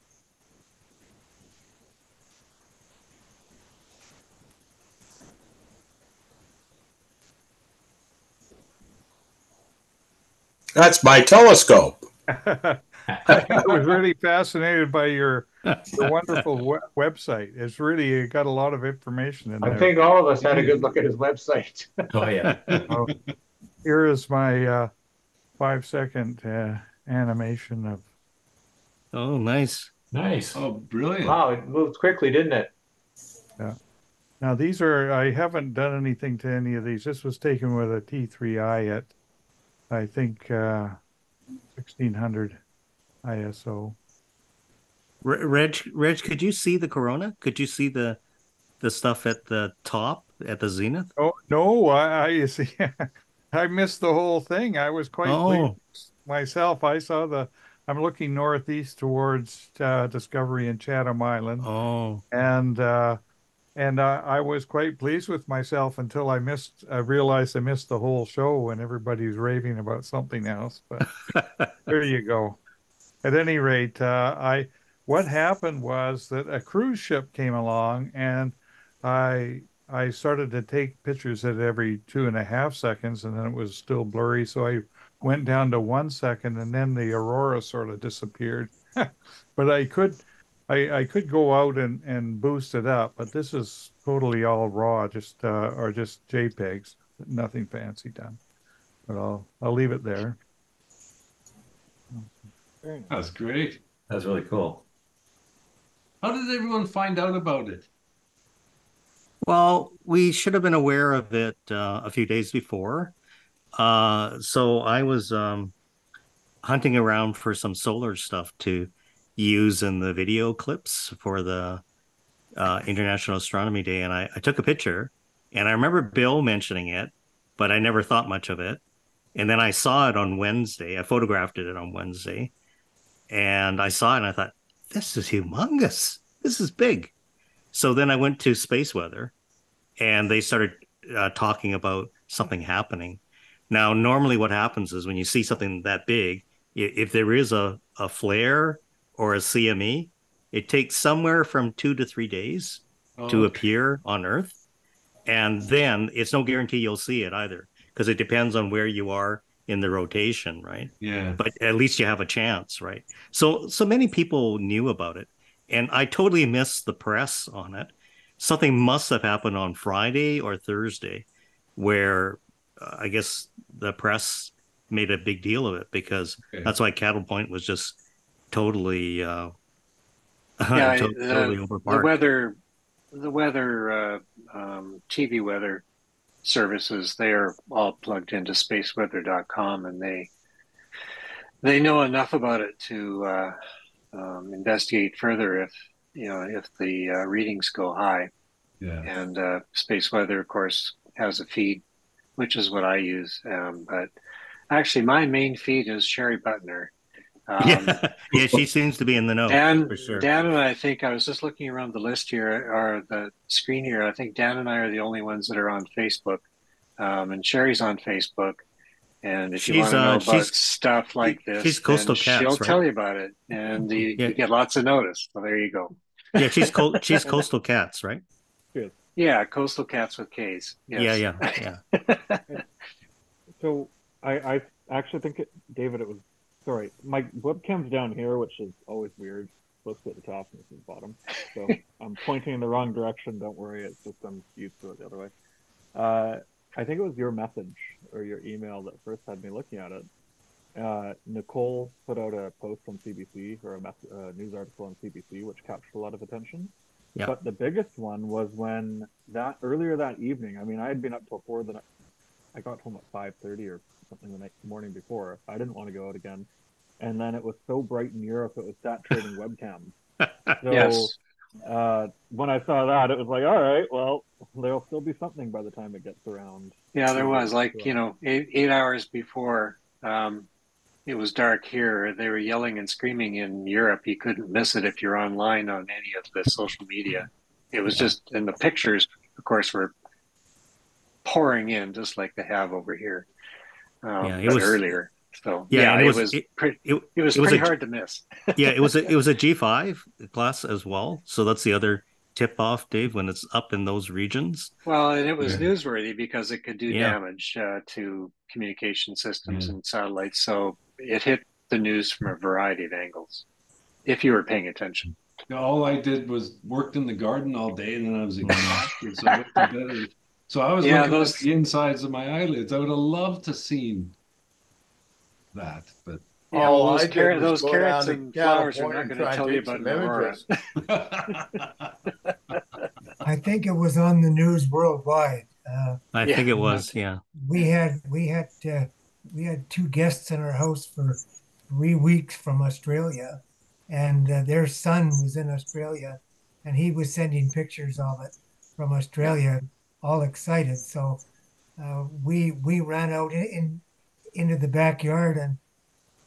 That's my telescope. I was really fascinated by your wonderful website. It's really got a lot of information in there. I think all of us had a good look at his website. Oh yeah. Here is my 5-second animation of. Oh, nice. Nice. Oh, brilliant. Wow, it moved quickly, didn't it? Yeah. Now these are, I haven't done anything to any of these. This was taken with a T3i at, I think, 1600 ISO. Reg, could you see the corona? Could you see the stuff at the top at the zenith? Oh no, I see. I missed the whole thing. I was quite pleased myself. I saw I'm looking northeast towards Discovery and Chatham Island. Oh. And I was quite pleased with myself until I realized I missed the whole show when everybody was raving about something else. But there you go. At any rate, what happened was that a cruise ship came along, and I started to take pictures at every 2.5 seconds, and then it was still blurry. So I went down to 1 second, and then the aurora sort of disappeared. But I could go out and boost it up, but this is totally all raw, just or just JPEGs, nothing fancy done. But I'll leave it there. Very nice. That's great. That's really cool. How did everyone find out about it? Well, we should have been aware of it a few days before. So I was hunting around for some solar stuff to use in the video clips for the International Astronomy Day, and I took a picture, and I remember Bill mentioning it, but I never thought much of it. And then I saw it on Wednesday. I photographed it on Wednesday, and I saw it, and I thought, this is humongous. This is big. So then I went to Space Weather, and they started talking about something happening. Now, normally what happens is when you see something that big, if there is a flare or a CME, it takes somewhere from 2 to 3 days to appear on Earth. And then it's no guarantee you'll see it either, because it depends on where you are in the rotation, right? Yeah. But at least you have a chance, right? So many people knew about it, and I totally missed the press on it. Something must have happened on Friday or Thursday where I guess the press made a big deal of it, because that's why Cattle Point was just totally totally overparked. The weather TV weather services, they are all plugged into spaceweather.com, and they know enough about it to investigate further if the readings go high. Yeah. And Space Weather, of course, has a feed, which is what I use. But actually, my main feed is Sherry Butner. Yeah, she seems to be in the know, for sure. Dan and I think, I was just looking around the list here, or the screen here. I think Dan and I are the only ones that are on Facebook, and Sherry's on Facebook. And if you want to know about stuff like this, she's Coastal Cats, she'll right? tell you about it, and you get lots of notice. So there you go. Yeah, she's Coastal Cats, right? Yeah, Coastal Cats with K's. Yes. Yeah. So I actually think David, it was, sorry, my webcam's down here, which is always weird. It's supposed to be at the top and it's at the bottom. So I'm pointing in the wrong direction. Don't worry, it's just I'm used to it the other way. I think it was your message or your email that first had me looking at it. Nicole put out a post on CBC, or a news article on CBC, which captured a lot of attention. Yeah. But the biggest one was when earlier that evening, I mean, I had been up till 4 the night. I got home at 5:30 or something the morning before. I didn't want to go out again. And then it was so bright in Europe, it was saturating webcams. So, yes. When I saw that, it was like, all right, well, there'll still be something by the time it gets around. Yeah, there was, like, 8 hours before it was dark here, they were yelling and screaming in Europe. You couldn't miss it if you're online on any of the social media. It was just, and the pictures, of course, were pouring in just like they have over here. It was earlier. So it was pretty hard to miss. Yeah, it was a G5 class as well. So that's the other tip off, Dave, when it's up in those regions. Well, and it was newsworthy because it could do damage to communication systems and satellites. So it hit the news from a variety of angles, if you were paying attention. All I did was worked in the garden all day, and then I was exhausted. So I went to bed. So I was looking at the insides of my eyelids. I would have loved to seen that, but those carrots and flowers are not going to tell you about aurora. I think it was on the news worldwide. I think it was. Yeah, we had 2 guests in our house for 3 weeks from Australia, and their son was in Australia, and he was sending pictures of it from Australia, all excited. So we ran out into the backyard, and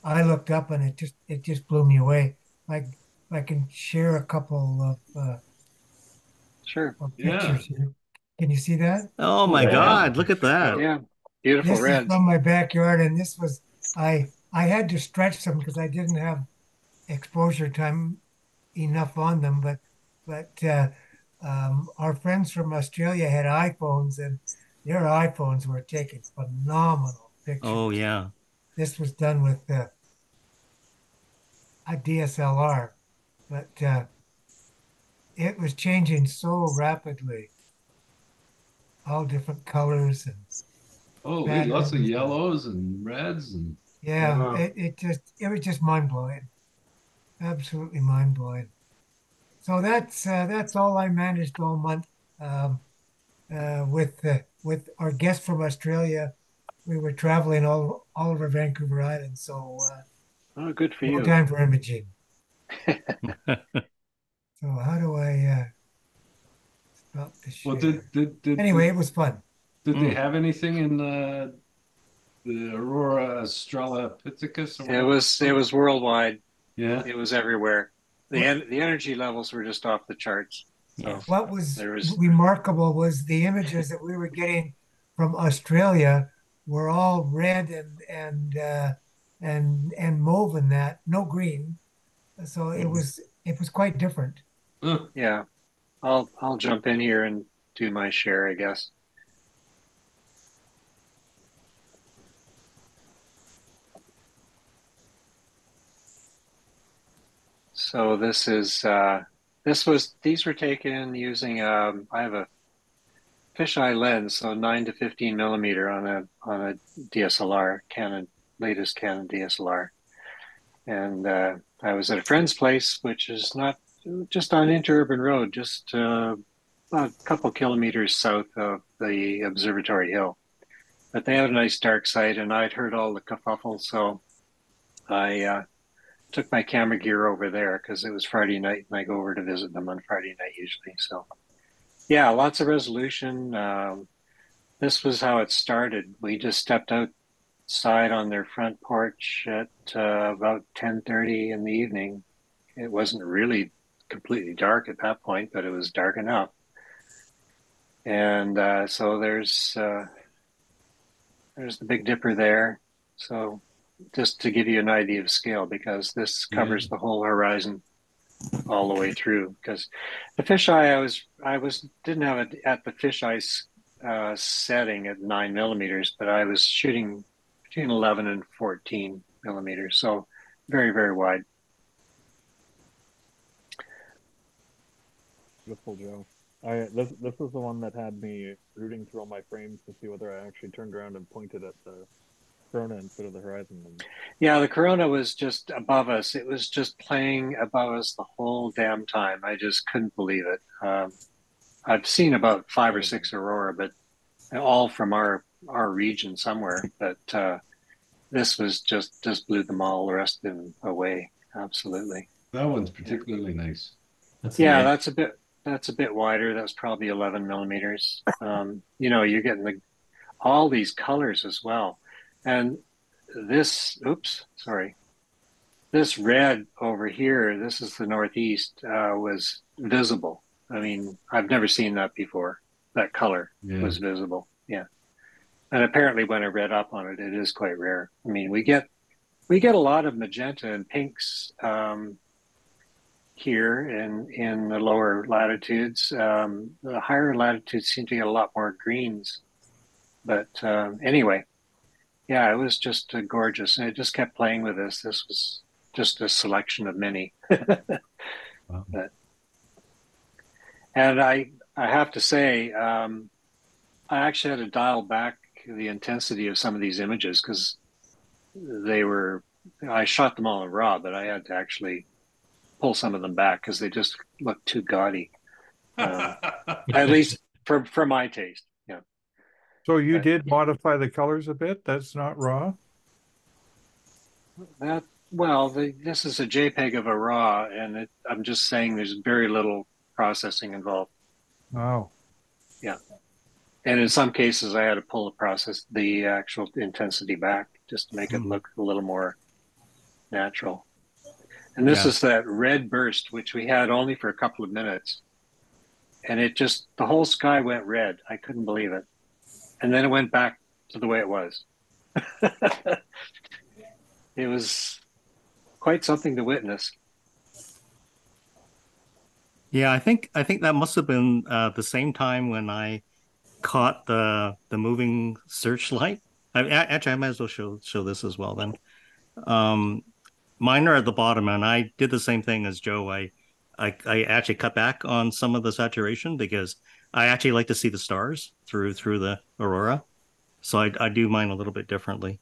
I looked up, and it just blew me away. I can share a couple of pictures here. Can you see that? Oh my God! Look at that. Yeah, beautiful red. This is from my backyard, and this was I had to stretch them because I didn't have exposure time enough on them, but our friends from Australia had iPhones, and their iPhones were taking phenomenal Oh pictures. yeah. This was done with a DSLR, but it was changing so rapidly, all different colors and Holy, lots of patterns. yellows and reds and Yeah, Wow. it was just mind blowing, absolutely mind blowing. So that's all I managed all month. Um, with our guest from Australia, we were traveling all over Vancouver Island, so Oh, good for no you. time for imaging. So how do I stop the well, share? Anyway, it was fun. did they Mm. have anything in the Aurora Australopithecus or It whatever? was worldwide. Yeah. It was everywhere. What The energy levels were just off the charts. So Yes. what was there was remarkable was the images that we were getting from Australia were all red and mauve and that, no green. So it was quite different. Huh. yeah. I'll jump in here and do my share, I guess. So these were taken using I have a fisheye lens, so 9 to 15 millimeter on a DSLR, latest Canon DSLR. And I was at a friend's place, which is not just on Interurban Road, just a couple kilometers south of the observatory hill. But they had a nice dark site, and I'd heard all the kerfuffle, so I took my camera gear over there because it was Friday night, and I go over to visit them on Friday night usually. So yeah, lots of resolution. This was how it started. We just stepped outside on their front porch at about 10:30 in the evening. It wasn't really completely dark at that point, but it was dark enough. And so there's the Big Dipper there. So just to give you an idea of scale, because this Yeah. covers the whole horizon all the way through. Because the fisheye, I was didn't have it at the fisheye setting at 9 millimeters, but I was shooting between 11 and 14 millimeters, so very, very wide. Beautiful, Joe. This was the one that had me rooting through all my frames to see whether I actually turned around and pointed at the corona instead of the horizon. And Yeah, the corona was just above us. It was just playing above us the whole damn time. I just couldn't believe it. I've seen about five or six aurora, but all from our region somewhere. But this was just blew them all, the rest of them away. Absolutely. That one's particularly nice. That's Yeah, amazing. that's a bit wider. That's probably 11 millimeters. You're getting all these colors as well. And oops, sorry. This red over here, this is the Northeast, was visible. I mean, I've never seen that before. That color Yeah. was visible. Yeah. And apparently when I read up on it, it is quite rare. I mean, we get a lot of magenta and pinks here in the lower latitudes. The higher latitudes seem to get a lot more greens. But anyway, yeah, it was just gorgeous. And I just kept playing with this. This was just a selection of many. Wow. And I have to say, I actually had to dial back the intensity of some of these images because I shot them all in RAW, but I had to actually pull some of them back because they just looked too gaudy. At least for my taste. Yeah. So you did modify the colors a bit. That's not raw. This is a JPEG of a RAW, and I'm just saying there's very little processing involved. Wow. Yeah. And in some cases, I had to pull the actual intensity back just to make it look a little more natural. And this is that red burst, which we had only for a couple of minutes. And the whole sky went red. I couldn't believe it. And then it went back to the way it was. It was quite something to witness. Yeah, I think that must have been the same time when I caught the moving searchlight. Actually, I might as well show this as well then. Um, Mine are at the bottom, and I did the same thing as Joe. I actually cut back on some of the saturation because I actually like to see the stars through the aurora. So I do mine a little bit differently.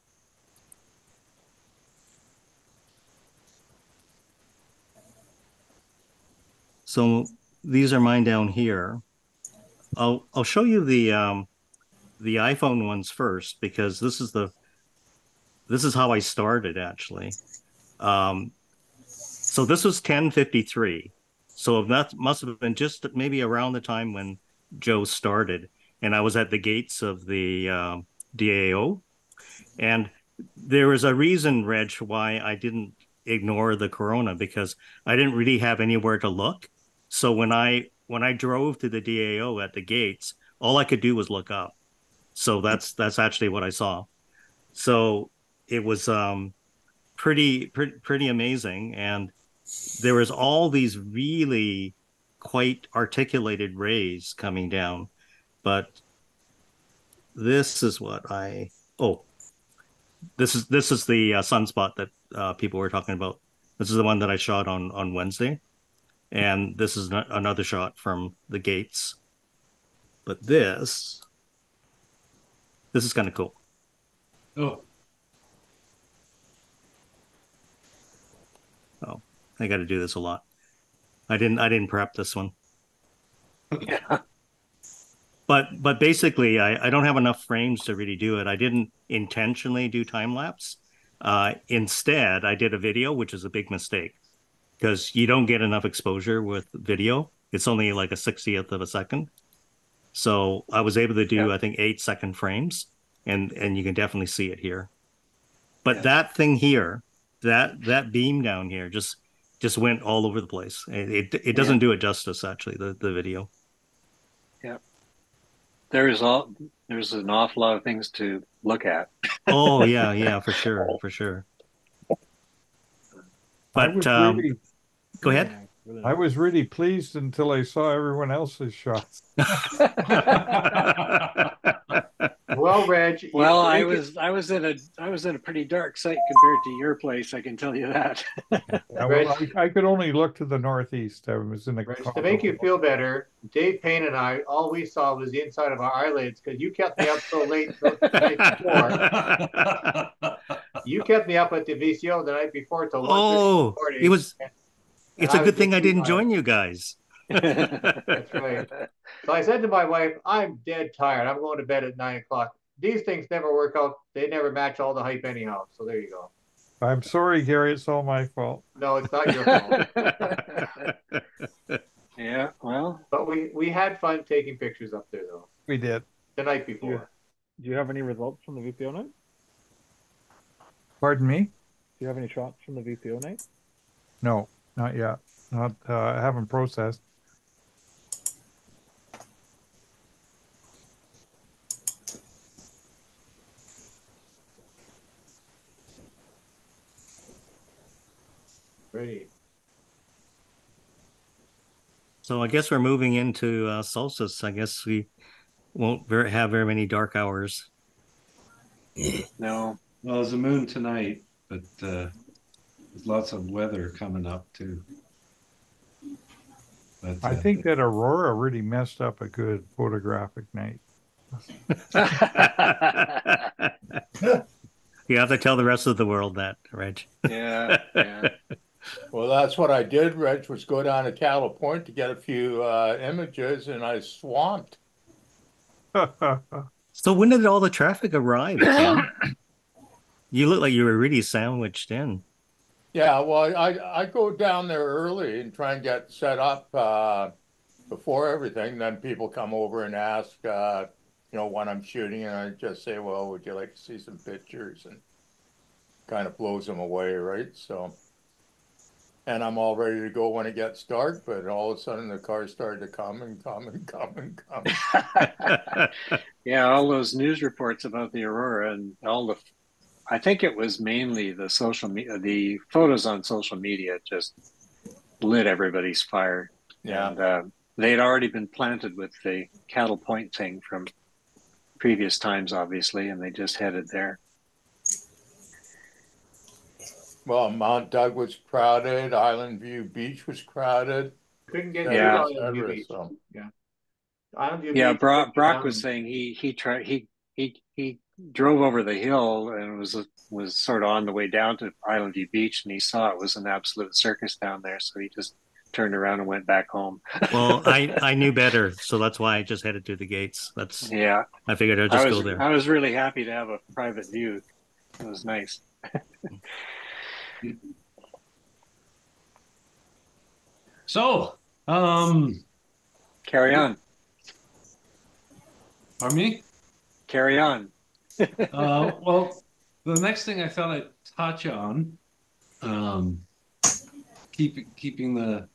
So these are mine down here. I'll show you the iPhone ones first because this is how I started actually. Um, so this was 1053. So that must have been just maybe around the time when Joe started, and I was at the gates of the DAO. And there was a reason, Reg, why I didn't ignore the corona because I didn't really have anywhere to look. So when I drove to the DAO at the gates, all I could do was look up. So that's actually what I saw. So it was pretty amazing, and there was all these really quite articulated rays coming down. But this is what I oh this is the sunspot that people were talking about. This is the one that I shot on Wednesday, and this is another shot from the gates. But this is kind of cool. Oh, Oh, I got to do this a lot. I didn't prep this one. Yeah. But basically, I don't have enough frames to really do it. I didn't intentionally do time lapse. Instead, I did a video, which is a big mistake because you don't get enough exposure with video. It's only like a 60th of a second. So I was able to do, Yep. I think, 8-second frames, and you can definitely see it here. But Yeah. that thing here, that beam down here, just went all over the place. It doesn't do it justice, actually, the video. Yeah. There's an awful lot of things to look at. Oh yeah, for sure. I But was really, go ahead. I was really pleased until I saw everyone else's shots. Well, Reg, Well, you I can- was in a pretty dark site compared to your place, I can tell you that. Yeah, well, I could only look to the northeast. I was in a Reg, to make you feel better, Dave Payne and I, all we saw was the inside of our eyelids because you kept me up so late the night before. You kept me up at the VCO the night before till 1:30 in the morning. It's a good thing I didn't join you guys. That's right. So I said to my wife, I'm dead tired. I'm going to bed at 9 o'clock. These things never work out. They never match all the hype anyhow. So there you go. I'm sorry, Gary. It's all my fault. No, it's not your fault. Yeah, well, But we had fun taking pictures up there though. We did. The night before. Do you have any results from the VPO night? Pardon me? Do you have any shots from the VPO night? No, not yet. Not. I haven't processed. Ready. So I guess we're moving into solstice. I guess we won't have very many dark hours. no. well, there's a moon tonight, but there's lots of weather coming up too. But I think that Aurora really messed up a good photographic night. You have to tell the rest of the world that, Reg. Yeah, yeah. Well, that's what I did, Reg, was go down to Cattle Point to get a few images, and I swamped. So when did all the traffic arrive, Ken? You look like you were really sandwiched in. Yeah, well, I go down there early and try and get set up before everything. Then people come over and ask, when I'm shooting, and I just say, well, would you like to see some pictures? And kind of blows them away, right? So, and I'm all ready to go when it gets dark, but all of a sudden the cars started to come and come and come and come. Yeah, all those news reports about the aurora and I think it was mainly the social media, the photos on social media just lit everybody's fire. Yeah. And they had already been planted with the cattle point thing from previous times, obviously, and they just headed there. Well, Mount Doug was crowded. Island View Beach was crowded. Couldn't get Yeah. through Island View Beach. So. Yeah. Island View Yeah, Beach. Brock was saying he drove over the hill and was sort of on the way down to Island View Beach, and he saw it was an absolute circus down there, so he just turned around and went back home. Well, I knew better, so that's why I just headed to the gates. Yeah, I figured I'd just go there. I was really happy to have a private view. It was nice. So, carry on. Pardon me? Carry on. Well, the next thing I thought I'd touch on, keeping the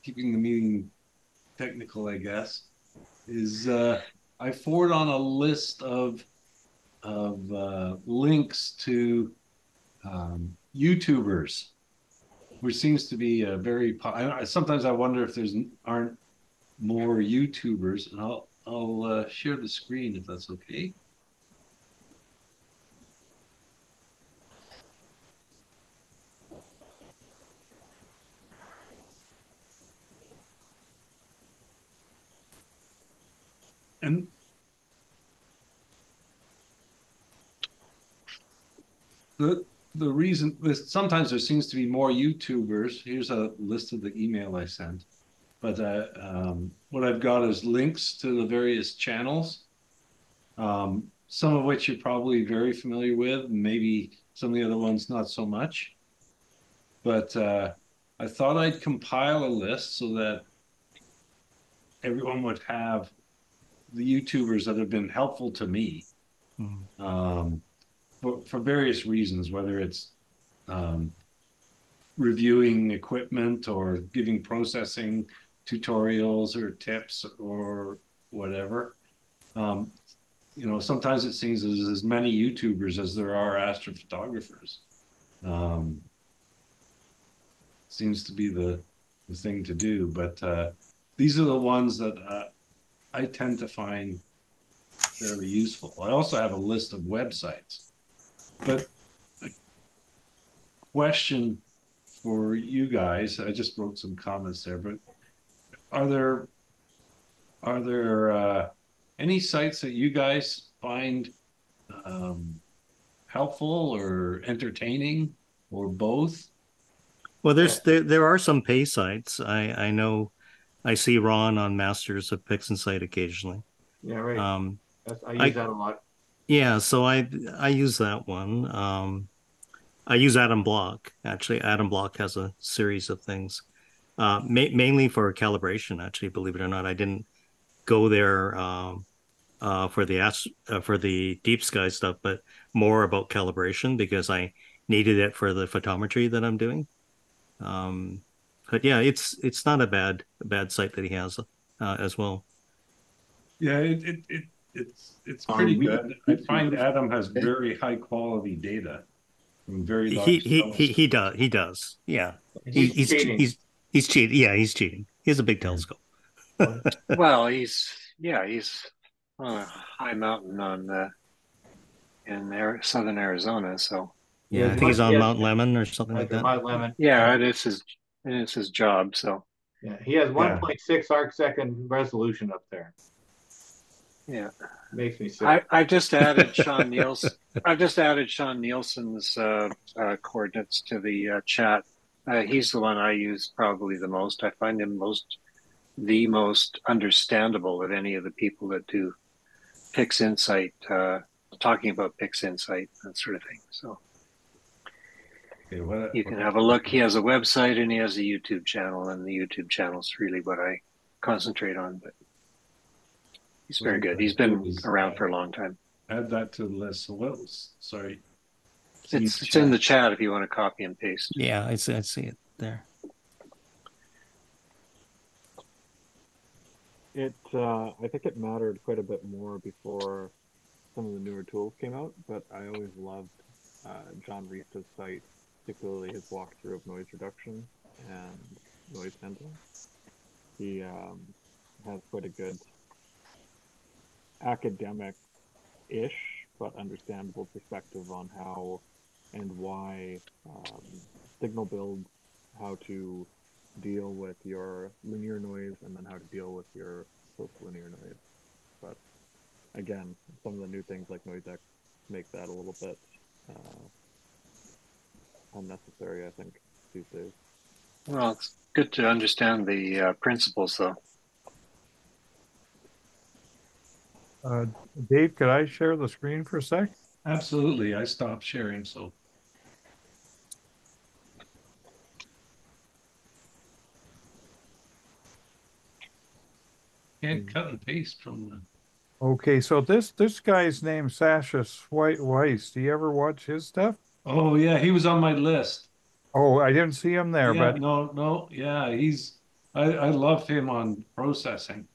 meeting technical, I guess, is I forward on a list of links to YouTubers, which seems to be a very. Sometimes I wonder if aren't more YouTubers, and I'll share the screen if that's okay. And the reason sometimes there seems to be more YouTubers. Here's a list of the email I sent. But what I've got is links to the various channels, some of which you're probably very familiar with, maybe some of the other ones not so much. But I thought I'd compile a list so that everyone would have the YouTubers that have been helpful to me, for various reasons, whether it's reviewing equipment or giving processing tutorials or tips or whatever. Sometimes it seems there's as many YouTubers as there are astrophotographers. Seems to be the thing to do, but these are the ones that I tend to find fairly useful. I also have a list of websites, but a question for you guys, I just wrote some comments there, but are there any sites that you guys find helpful or entertaining or both? Well, there are some pay sites. I know I see Ron on Masters of Pixinsight occasionally. Yeah, right. I use that a lot. Yeah, so I use that one. I use Adam Block. Actually, Adam Block has a series of things, mainly for calibration. Actually, believe it or not, I didn't go there for the deep sky stuff, but more about calibration because I needed it for the photometry that I'm doing. But yeah, it's not a bad site that he has as well. Yeah, it's pretty good. I find Adam has very high quality data from very large telescopes. He does. Yeah. He's cheating. He's cheating. Yeah, he's cheating. He has a big telescope. Well, he's on a high mountain in southern Arizona, so yeah, I think he's on Mount Lemmon or something like that. Mount Lemmon. Yeah, it's his job. So yeah, he has 1.6 arc second resolution up there. Yeah, makes me sick. I've just added Sean Nielsen. I've just added Sean Nielsen's coordinates to the chat. He's the one I use probably the most. I find him the most understandable of any of the people that do PixInsight, talking about PixInsight, that sort of thing. So you can have a look. He has a website and he has a YouTube channel, and the YouTube channel is really what I concentrate on. But he's very good. He's been around for a long time. Add that to the list. So what was, sorry. It's in the chat if you want to copy and paste. Yeah, I see it there. I think it mattered quite a bit more before some of the newer tools came out, but I always loved John Riesta's site, particularly his walkthrough of noise reduction and noise handling. He has quite a good academic-ish but understandable perspective on how and why signal builds, how to deal with your linear noise, and then how to deal with your post-linear noise. But again, some of the new things like NoiseX make that a little bit unnecessary, I think, these days. Well, it's good to understand the principles, though. Dave, could I share the screen for a sec? Absolutely. I stopped sharing, so. Can't cut and paste from the. Okay, so this guy's named Sasha Weiss. Do you ever watch his stuff? Oh yeah, he was on my list. Oh, I didn't see him there, Yeah, but no, yeah, I love him on processing.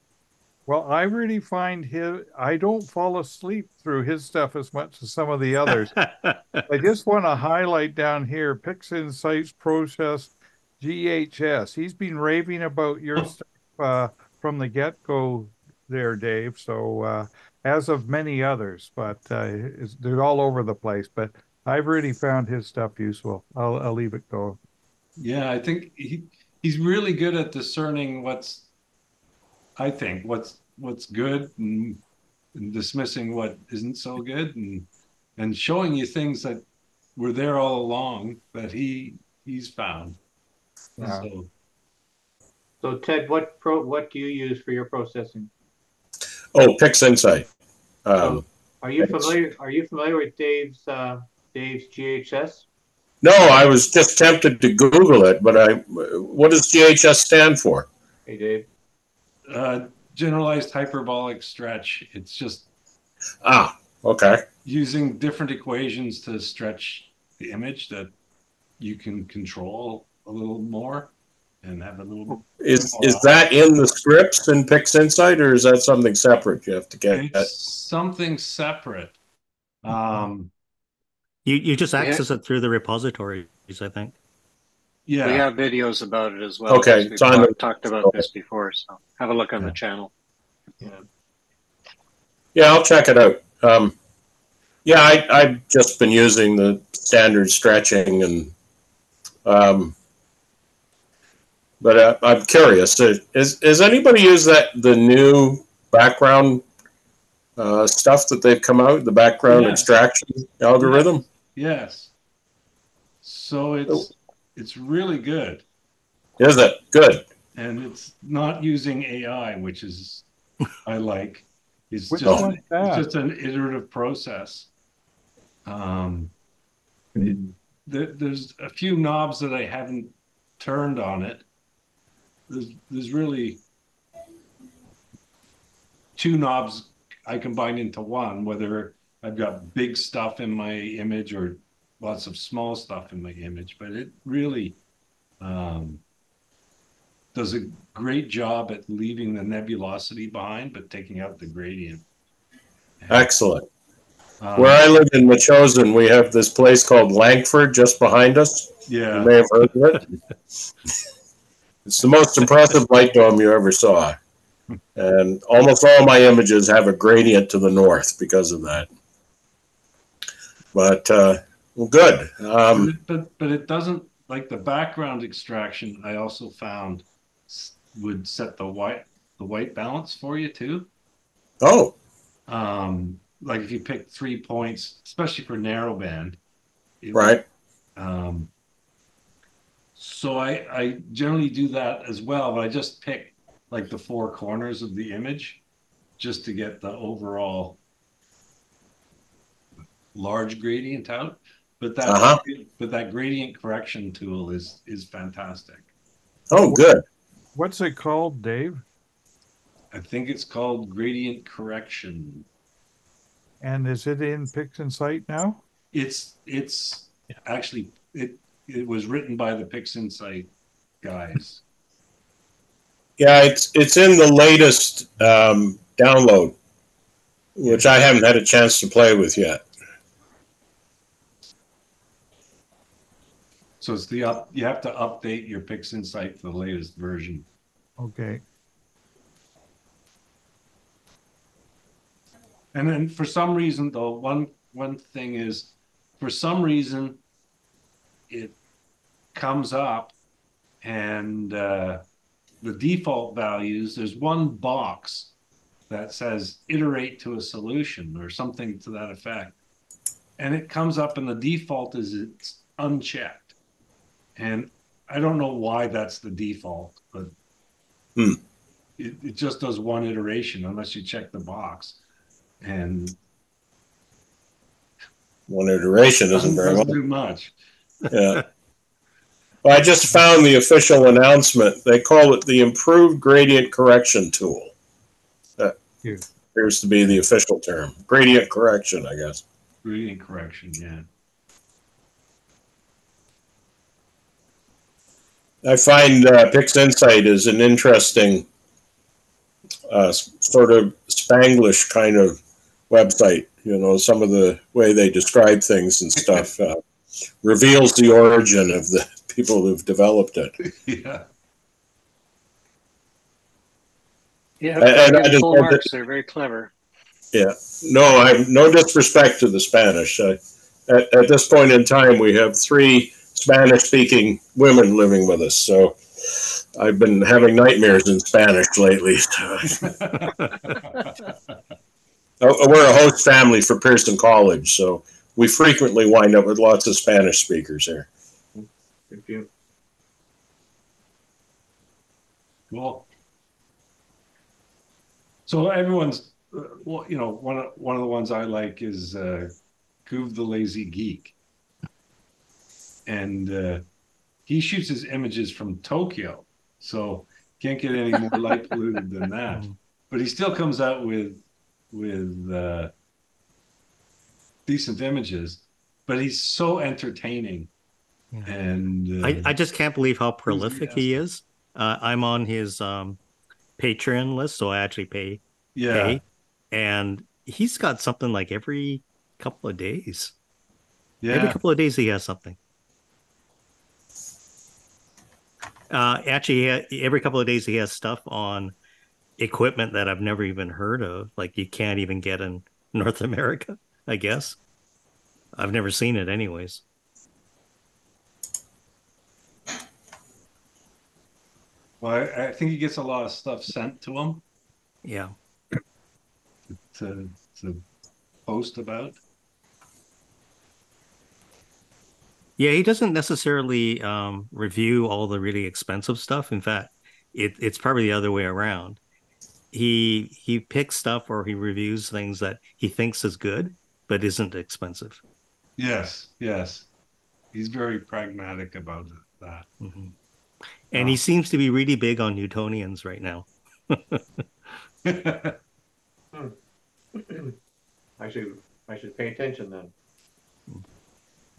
well, I really find I don't fall asleep through his stuff as much as some of the others. I just want to highlight down here, PixInsights Process GHS. He's been raving about your stuff from the get-go there, Dave. So as of many others, but they're all over the place. But I've really found his stuff useful. I'll leave it go. Yeah, I think he's really good at discerning what's good and dismissing what isn't so good and showing you things that were there all along that he's found. Yeah. So Ted, what do you use for your processing? Oh, PixInsight. So are you familiar with Dave's GHS? No, I was just tempted to Google it, but what does GHS stand for? Hey, Dave. Generalized hyperbolic stretch. It's just okay. Using different equations to stretch the image that you can control a little more and have a little. Is that in the scripts in PixInsight, or is that something separate you have to get? It's something separate. You just access it through the repositories, I think. Yeah, we have videos about it as well. Okay, we've talked about this before, so have a look on the channel. Yeah, I'll check it out. I've just been using the standard stretching, and but I'm curious. Is anybody use the new background stuff that they've come out, the background extraction algorithm? Yes. So it's really good. Is it good? And it's not using AI, which is I like. It's just an iterative process. There's a few knobs that I haven't turned on it. There's really two knobs I combine into one, whether I've got big stuff in my image or lots of small stuff in my image, but it really does a great job at leaving the nebulosity behind, but taking out the gradient. Excellent. Where I live in Machosen, we have this place called Langford just behind us. Yeah. You may have heard of it. It's the most impressive light dome you ever saw. And almost all my images have a gradient to the north because of that. But, well, good. But it doesn't, like the background extraction, I also found would set the white balance for you too. Oh. Like if you pick 3 points, especially for narrowband. Right. So I generally do that as well, but I just pick like the 4 corners of the image just to get the overall large gradient out. But that gradient correction tool is fantastic. Oh, good. What's it called, Dave? I think it's called gradient correction. And is it in PixInsight now? It's actually it was written by the PixInsight guys. Yeah, it's in the latest download, which I haven't had a chance to play with yet. So it's you have to update your PixInsight for the latest version. Okay. And then for some reason, though, one thing is, for some reason, it comes up and the default values, there's one box that says iterate to a solution or something to that effect. And it comes up and the default is it's unchecked. And I don't know why that's the default, but it just does one iteration unless you check the box. And one iteration isn't very doesn't much. do much. Yeah. Well, I just found the official announcement. They call it the Improved Gradient Correction Tool. That appears to be the official term. Gradient correction, I guess. Gradient correction, yeah. I find PixInsight is an interesting sort of Spanglish kind of website. You know, some of the way they describe things and stuff reveals the origin of the people who've developed it. Yeah. Yeah, And I just full marks. They're very clever. Yeah. No, I have no disrespect to the Spanish. At this point in time, we have 3 Spanish-speaking women living with us, so I've been having nightmares in Spanish lately. We're a host family for Pearson College, so we frequently wind up with lots of Spanish speakers here. Good view. Well, so everyone's, well, you know, one of the ones I like is Groove the Lazy Geek, and he shoots his images from Tokyo, so can't get any more light polluted than that. But he still comes out with decent images, but he's so entertaining. Yeah. And I just can't believe how prolific he is. I'm on his Patreon list, so I actually pay. And he's got something like every couple of days. Yeah. Every couple of days he has something. Actually, every couple of days he has stuff on equipment that I've never even heard of. Like you can't even get in North America, I guess. I've never seen it anyways. Well, I think he gets a lot of stuff sent to him. Yeah. To post about. Yeah, he doesn't necessarily review all the really expensive stuff. In fact, it's probably the other way around. He picks stuff or he reviews things that he thinks is good, but isn't expensive. Yes. He's very pragmatic about that. Mm-hmm. And he seems to be really big on Newtonians right now. I should pay attention then.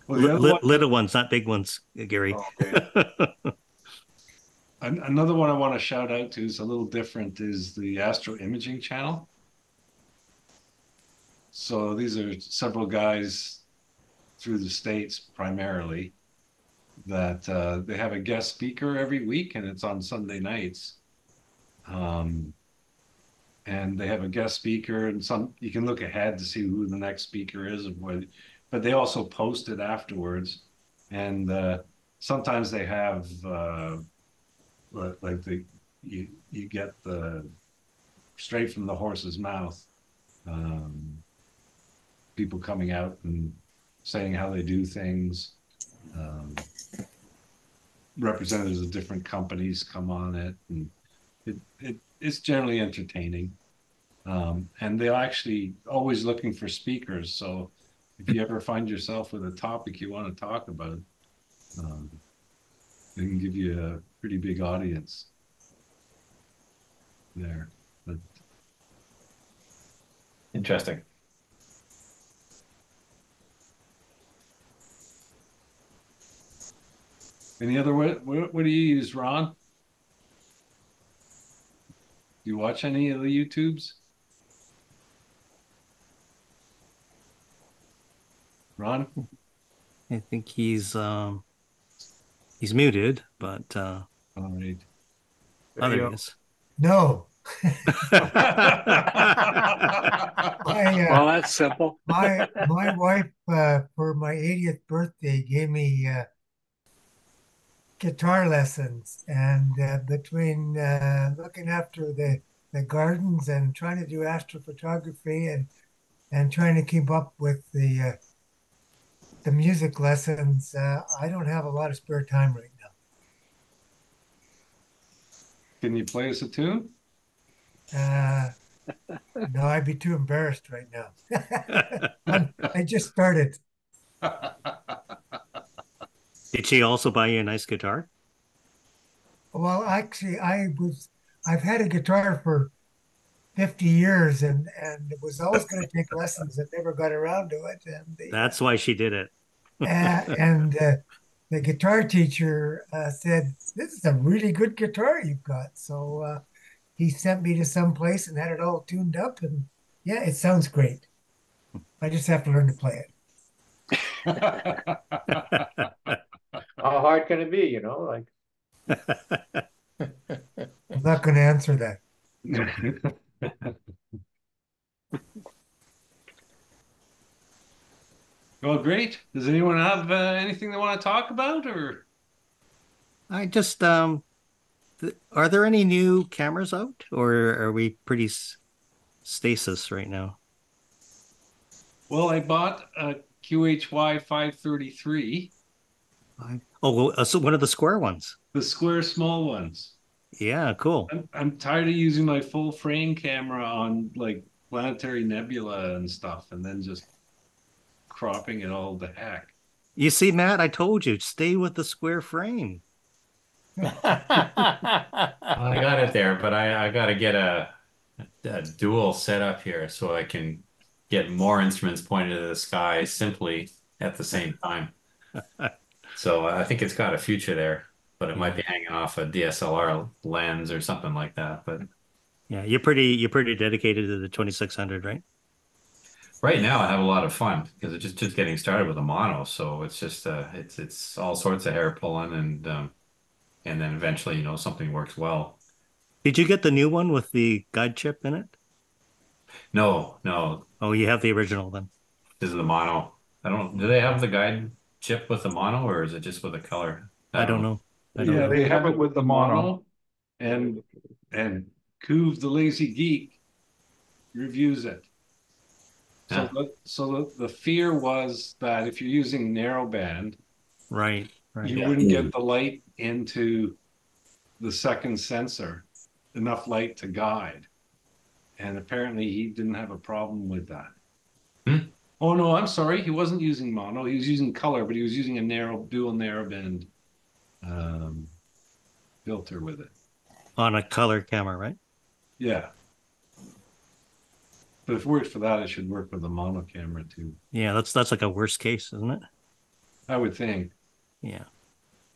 Well, little ones, not big ones, Gary. Oh, okay. Another one I want to shout out to is a little different, is the Astro Imaging channel. So these are several guys through the States primarily that they have a guest speaker every week, and it's on Sunday nights. And they have a guest speaker, and you can look ahead to see who the next speaker is, but they also post it afterwards. And sometimes they have like you get the straight from the horse's mouth, people coming out and saying how they do things. Representatives of different companies come on it, and it's generally entertaining. And they're actually always looking for speakers. So if you ever find yourself with a topic you want to talk about, they can give you a pretty big audience there. But interesting. Any other, what do you use, Ron? Do you watch any of the YouTubes? Ron? I think he's muted, but all right. Other is. No. Well, that's simple. my wife for my 80th birthday gave me guitar lessons, and between looking after the gardens and trying to do astrophotography and trying to keep up with the music lessons, I don't have a lot of spare time right now. Can you play us a tune? No, I'd be too embarrassed right now. I just started. Did she also buy you a nice guitar? Well, actually, I've had a guitar for 50 years and was always going to take lessons and never got around to it. That's why she did it. And the guitar teacher said, "This is a really good guitar you've got." So he sent me to some place and had it all tuned up. And yeah, it sounds great. I just have to learn to play it. How hard can it be, you know? Like, I'm not going to answer that. Well, great. Does anyone have anything they want to talk about, or? I just are there any new cameras out, or are we pretty stasis right now? Well, I bought a QHY 533. Oh, so one of the square ones. The square small ones. Yeah, cool. I'm tired of using my full frame camera on like planetary nebula and stuff, and then just cropping it all to heck. You see, Matt, I told you, stay with the square frame. I got it there, but I got to get a dual setup here so I can get more instruments pointed to the sky simply at the same time. So I think it's got a future there, but it might be hanging off a DSLR lens or something like that. But yeah, you're pretty dedicated to the 2600, right? right now I have a lot of fun because it's just getting started with a mono. So it's just it's all sorts of hair pulling and then eventually, something works well. Did you get the new one with the guide chip in it? No. Oh, you have the original then. This is the mono. Do they have the guide chip with the mono, or is it just with the color? I don't know. Yeah, they have it with the mono, and Coov the Lazy Geek reviews it. Yeah. So the fear was that if you're using narrowband, right, you wouldn't get the light into the second sensor, enough light to guide. And apparently he didn't have a problem with that. Oh no, I'm sorry. He wasn't using mono. He was using color, but he was using a dual narrowband filter with it. On a color camera, right? Yeah. But if it worked for that, it should work with a mono camera too. Yeah, that's like a worst case, isn't it? I would think. Yeah.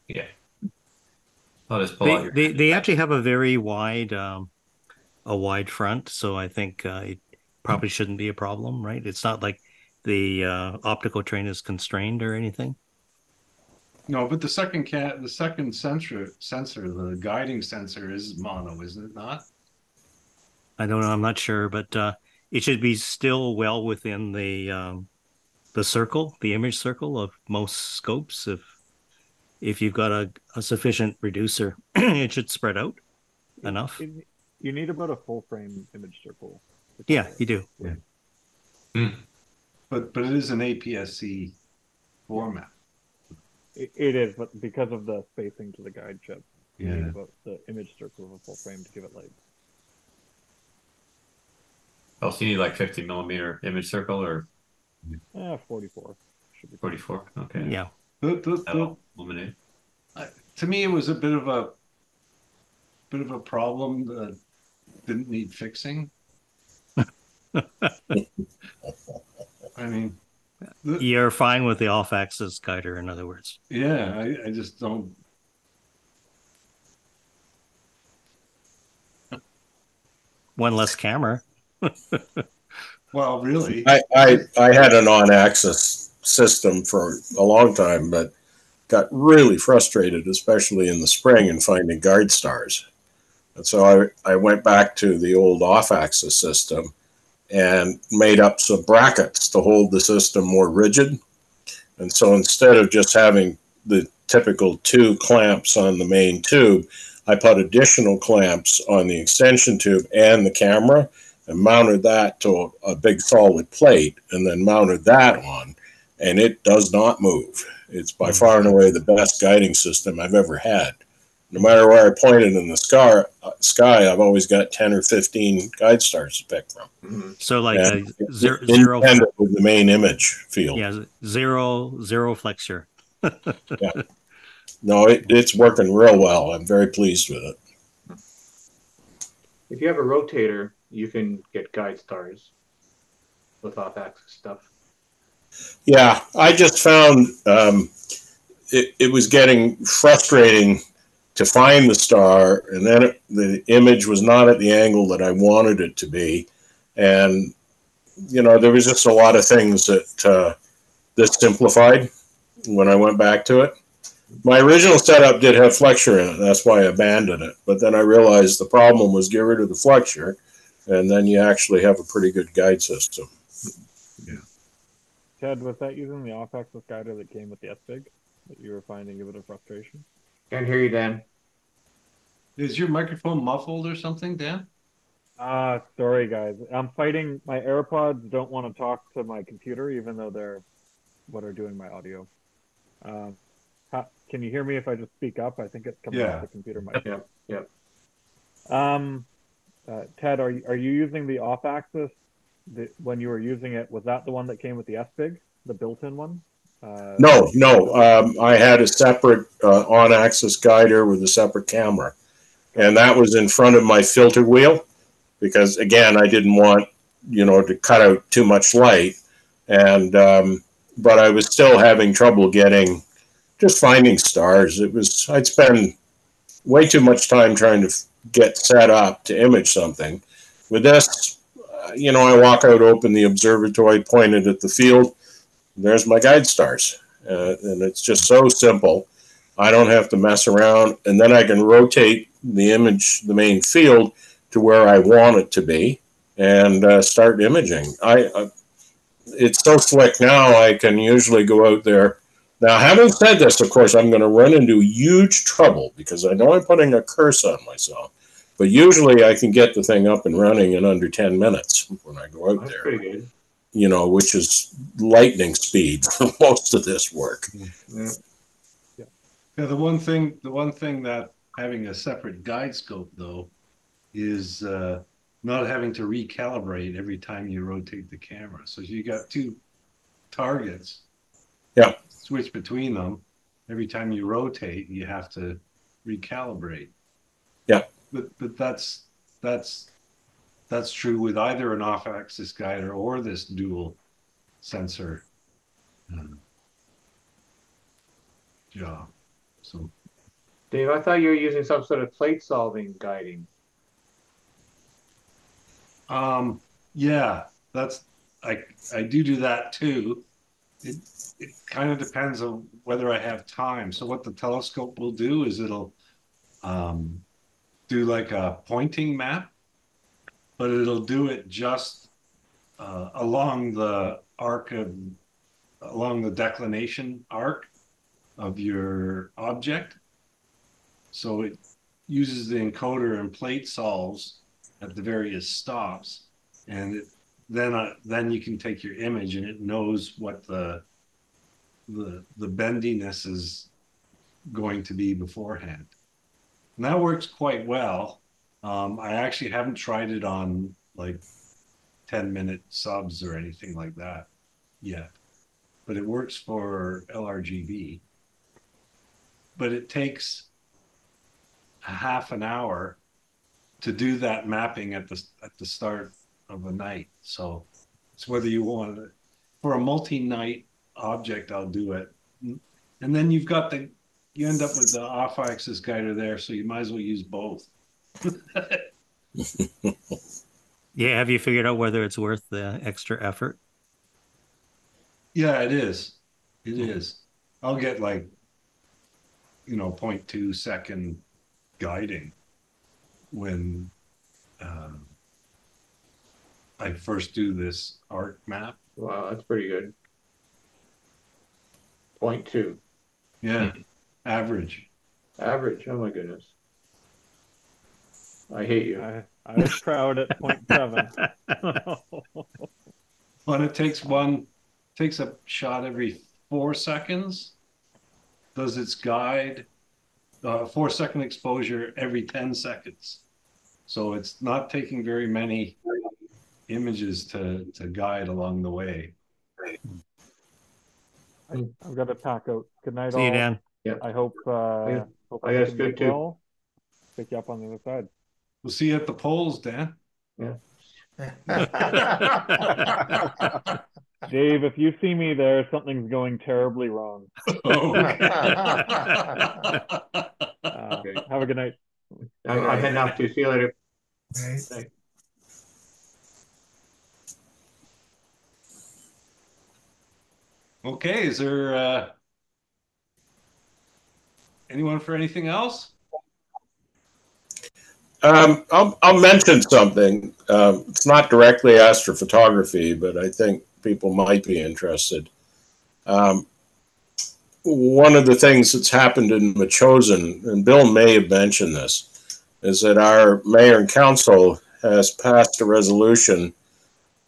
Yeah. I'll just pull out your... They actually have a very wide front, so I think it probably shouldn't be a problem, right? It's not like the optical train is constrained or anything. No, but the second sensor, the guiding sensor is mono, isn't it not? I don't know. I'm not sure, but it should be still well within the circle, the image circle of most scopes. If you've got a sufficient reducer, it should spread out enough. You need about a full frame image circle. Yeah, you do. Yeah. But it is an APS-C format. It is, but because of the spacing to the guide chip, you Yeah. need about the image circle of a full frame to give it light. Oh, so you need like 50 millimeter image circle or 44 should be 44? Okay. Yeah. That'll illuminate. To me, it was a bit of a problem that didn't need fixing. I mean, You're fine with the off-axis guider, in other words. yeah, I just don't. One less camera. Well, really, I had an on-axis system for a long time, but got really frustrated, especially in the spring, in finding guide stars. And so I went back to the old off-axis system and made up some brackets to hold the system more rigid. And so instead of just having the typical 2 clamps on the main tube, I put additional clamps on the extension tube and the camera and mounted that to a big solid plate and then mounted that on, and it does not move. It's by far and away the best guiding system I've ever had. No matter where I point it in the sky, I've always got 10 or 15 guide stars to pick from. So like And a zero independent of the main image field. Yeah, zero flexure. Yeah. No, it's working real well. I'm very pleased with it. If you have a rotator, you can get guide stars with off-axis stuff. Yeah, I just found it was getting frustrating to find the star, and then the image was not at the angle that I wanted it to be. And, you know, there was just a lot of things that this simplified when I went back to it. My original setup did have flexure in it. That's why I abandoned it. But then I realized the problem was get rid of the flexure, and then you actually have a pretty good guide system. Yeah. Ted, was that using the off-axis guider that came with the SIG that you were finding a bit of frustration? Can't hear you, Dan. Is your microphone muffled or something, Dan? Sorry guys. I'm fighting. My AirPods don't want to talk to my computer, even though they're what are doing my audio. Can you hear me if I just speak up? I think it's coming off the computer mic. Yep. Ted, are you using the off-axis? When you were using it, was that the one that came with the SIG, the built-in one? No. I had a separate on-axis guider with a separate camera, and that was in front of my filter wheel because, again, I didn't want to cut out too much light, and but I was still having trouble finding stars. I'd spend way too much time trying to get set up to image something. With this, I walk out, open the observatory, point it at the field. There's my guide stars. And it's just so simple. I don't have to mess around. And then I can rotate the image, the main field, to where I want it to be and start imaging. It's so slick now, I can usually go out there. Now, having said this, of course, I'm going to run into huge trouble because I know I'm putting a curse on myself. But usually I can get the thing up and running in under 10 minutes when I go out That's there. pretty good. Which is lightning speed for most of this work. Yeah. The one thing that having a separate guide scope, though, is not having to recalibrate every time you rotate the camera. So you got 2 targets. Yeah. Switch between them. Every time you rotate, you have to recalibrate. Yeah. But that's true with either an off-axis guider or this dual sensor job. So, Dave, I thought you were using some sort of plate solving guiding. Yeah, I do that too. It kind of depends on whether I have time. So what the telescope will do is it'll do like a pointing map, but it'll do it just along the declination arc of your object. So it uses the encoder and plate solves at the various stops, and then you can take your image and it knows what the bendiness is going to be beforehand. And that works quite well. I actually haven't tried it on like 10-minute subs or anything like that yet, but it works for LRGB. But it takes a half an hour to do that mapping at the start of a night. So it's whether you want it for a multi-night object, I'll do it. And then you end up with the off-axis guider there, so you might as well use both. Yeah, have you figured out whether it's worth the extra effort? Yeah, it is. It is. I'll get like 0.2 second guiding when I first do this arc map. Wow, that's pretty good. 0.2. Yeah, average. Average. Oh my goodness. I hate you. I was proud at 0.7. When it takes a shot every 4 seconds, does its guide 4-second exposure every 10 seconds. So it's not taking very many images to guide along the way. I've got to pack out. Good night, See all. you, Dan. Yeah. I hope I everything guess good goes too. well. Pick you up on the other side. We'll see you at the polls, Dan. Yeah. Dave, if you see me there, something's going terribly wrong. Okay. Have a good night. I'm heading off to. See you later. Right. Thanks. Okay, is there anyone for anything else? I'll mention something. It's not directly astrophotography, but I think people might be interested. One of the things that's happened in Machosen, and Bill may have mentioned this, is that our mayor and council has passed a resolution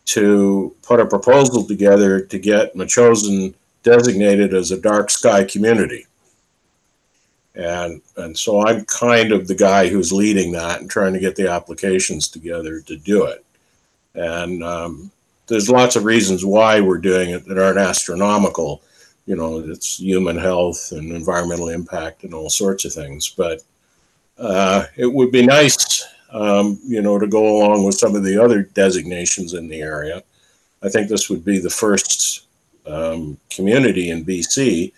to put a proposal together to get Machosen designated as a dark sky community. And so I'm kind of the guy who's leading that and trying to get the applications together to do it. And there's lots of reasons why we're doing it that aren't astronomical. You know, it's human health and environmental impact and all sorts of things. But it would be nice, you know, to go along with some of the other designations in the area. I think this would be the first community in BC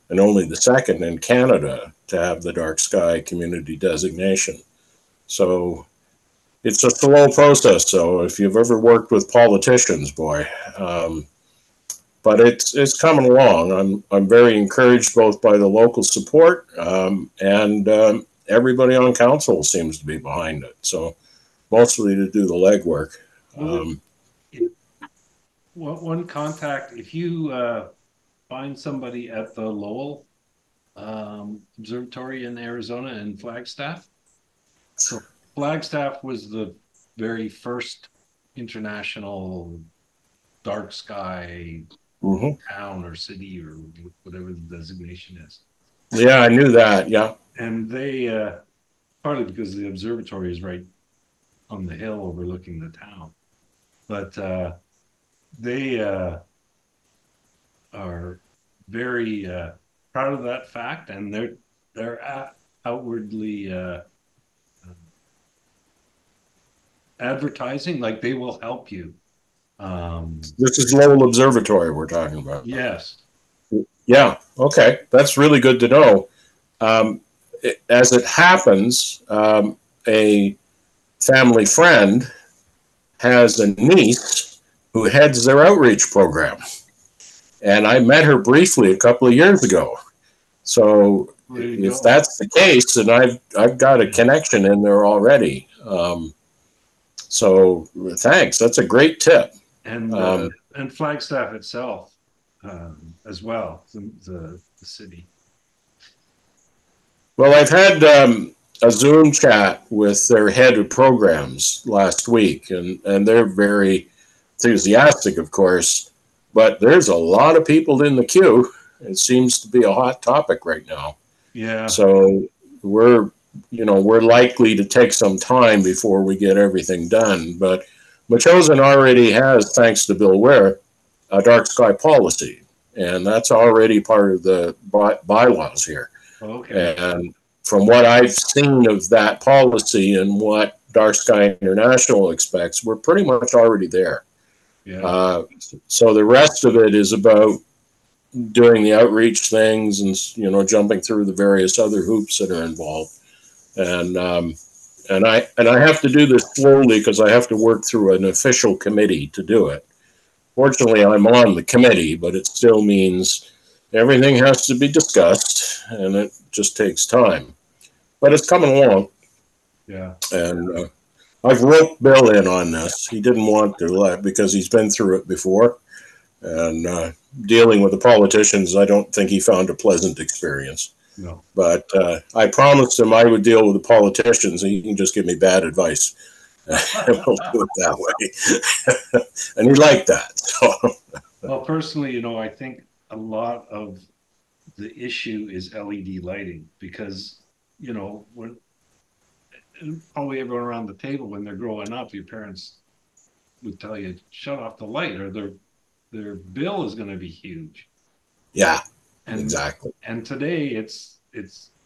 and only the second in Canada to have the dark sky community designation. So it's a slow process. So if you've ever worked with politicians, boy, but it's coming along. I'm very encouraged both by the local support and everybody on council seems to be behind it. So mostly to do the legwork. One contact, if you find somebody at the Lowell Observatory in Arizona and Flagstaff. So Flagstaff was the very first international dark sky town or city or whatever the designation is. Yeah, I knew that. Yeah. And they, partly because the observatory is right on the hill overlooking the town, but they are very proud of that fact, and they're outwardly advertising, like they will help you. This is Lowell Observatory we're talking about. Yes. Yeah. Okay. That's really good to know. As it happens, a family friend has a niece who heads their outreach program. And I met her briefly a couple of years ago. So if that's the case, then I've got a connection in there already. So thanks. That's a great tip. And Flagstaff itself as well, the city. Well, I've had a Zoom chat with their head of programs last week, and they're very enthusiastic, of course, but there's a lot of people in the queue. It seems to be a hot topic right now. Yeah. So we're likely to take some time before we get everything done, but Machosen already has, thanks to Bill Ware, a dark sky policy, and that's already part of the bylaws here. Okay. And from what I've seen of that policy and what Dark Sky International expects, we're pretty much already there. Yeah. So the rest of it is about doing the outreach things and, jumping through the various other hoops that are involved. And I have to do this slowly because I have to work through an official committee to do it. Fortunately, I'm on the committee, but it still means everything has to be discussed, and it just takes time. But it's coming along. Yeah. And I've roped Bill in on this. He didn't want to because he's been through it before. And dealing with the politicians, I don't think he found a pleasant experience. No. But I promised him I would deal with the politicians, and he can just give me bad advice. We'll do it that way. And he liked that. So. Well, personally, I think a lot of the issue is LED lighting because, when probably everyone around the table, when they're growing up, your parents would tell you, shut off the light or their bill is going to be huge. Yeah, and, exactly. And today it's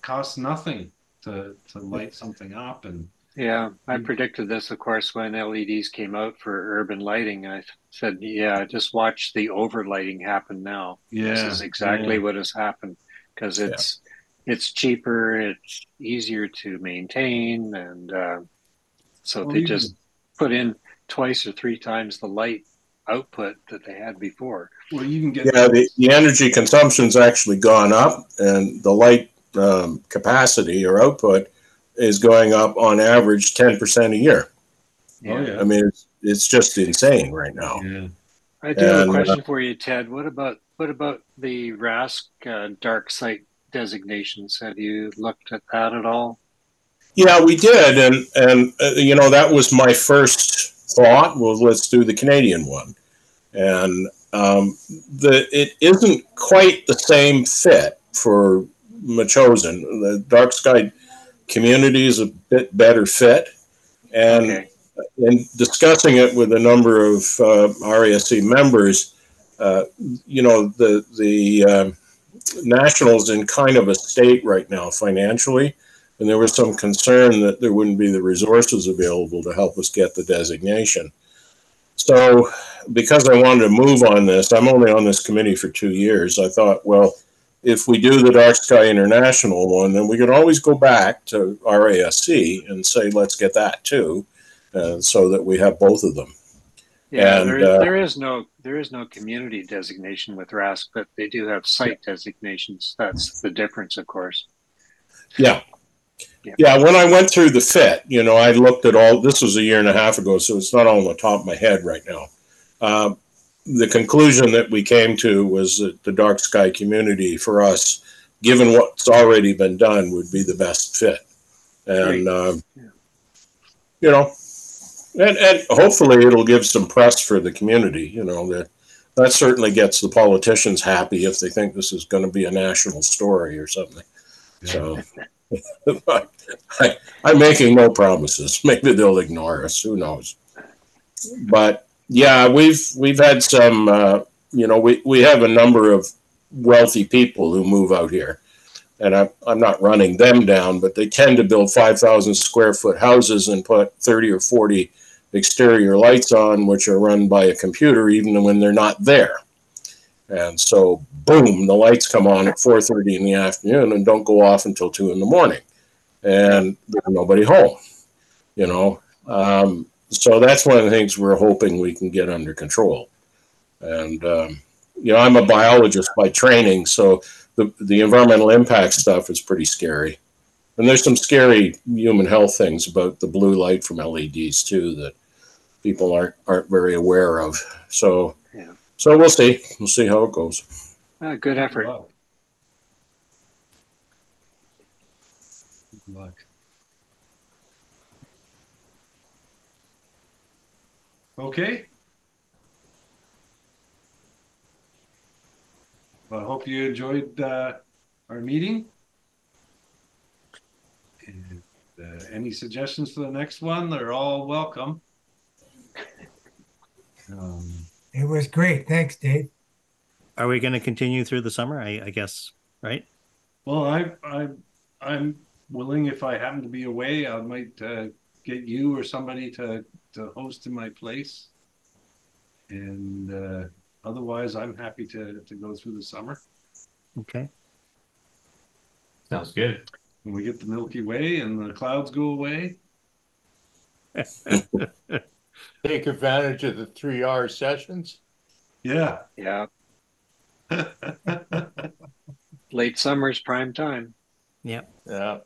costs nothing to light something up. And yeah, I predicted this, of course, when LEDs came out for urban lighting. I said, yeah, just watch the overlighting happen now. Yeah, this is exactly what has happened because it's cheaper, it's easier to maintain, and so they just put in twice or three times the light output that they had before. Well, you can get the energy consumption's actually gone up, and the light capacity or output is going up on average 10% a year. Oh yeah. I mean, it's just insane right now. Yeah. I do have a question for you, Ted. What about the RASC dark site designations? Have you looked at that at all? Yeah, we did, and that was my first thought. Well, let's do the Canadian one, and it isn't quite the same fit for Machosen. The dark sky community is a bit better fit, and in discussing it with a number of RASC members, the National's in kind of a state right now financially, and there was some concern that there wouldn't be the resources available to help us get the designation. So because I wanted to move on this, I'm only on this committee for 2 years. I thought, well, if we do the Dark Sky International one, then we could always go back to RASC and say, let's get that too, so that we have both of them. Yeah, and there is no community designation with RASC, but they do have site designations. That's the difference, of course. Yeah. When I went through the fit, I looked at all, this was a year and a half ago, so it's not all on the top of my head right now. The conclusion that we came to was that the dark sky community for us, given what's already been done, would be the best fit. And, and hopefully it'll give some press for the community, that certainly gets the politicians happy if they think this is going to be a national story or something. Yeah. So I'm making no promises. Maybe they'll ignore us. Who knows? But yeah, we've had some, we have a number of wealthy people who move out here, and I'm not running them down, but they tend to build 5,000 square foot houses and put 30 or 40 exterior lights on, which are run by a computer, even when they're not there. And so, boom, the lights come on at 4:30 in the afternoon and don't go off until 2 in the morning. And there's nobody home, So that's one of the things we're hoping we can get under control. And, I'm a biologist by training, so the environmental impact stuff is pretty scary. And there's some scary human health things about the blue light from LEDs, too, that people aren't very aware of. So, So we'll see. We'll see how it goes. Good effort. Good luck. Okay. Well, I hope you enjoyed our meeting. And any suggestions for the next one? They're all welcome. It was great. Thanks, Dave. Are we going to continue through the summer? I guess, right? Well, I'm willing. If I happen to be away, I might get you or somebody to host in my place. And otherwise, I'm happy to go through the summer. Okay. Sounds good. When we get the Milky Way and the clouds go away. Take advantage of the 3-hour sessions. Yeah. Yeah. Late summer's prime time. Yep. Yeah.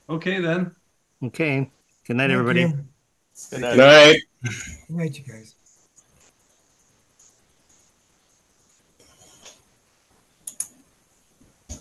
Okay, then. Okay. Good night, Thank everybody. you. Good Good night. night. Good night, you guys.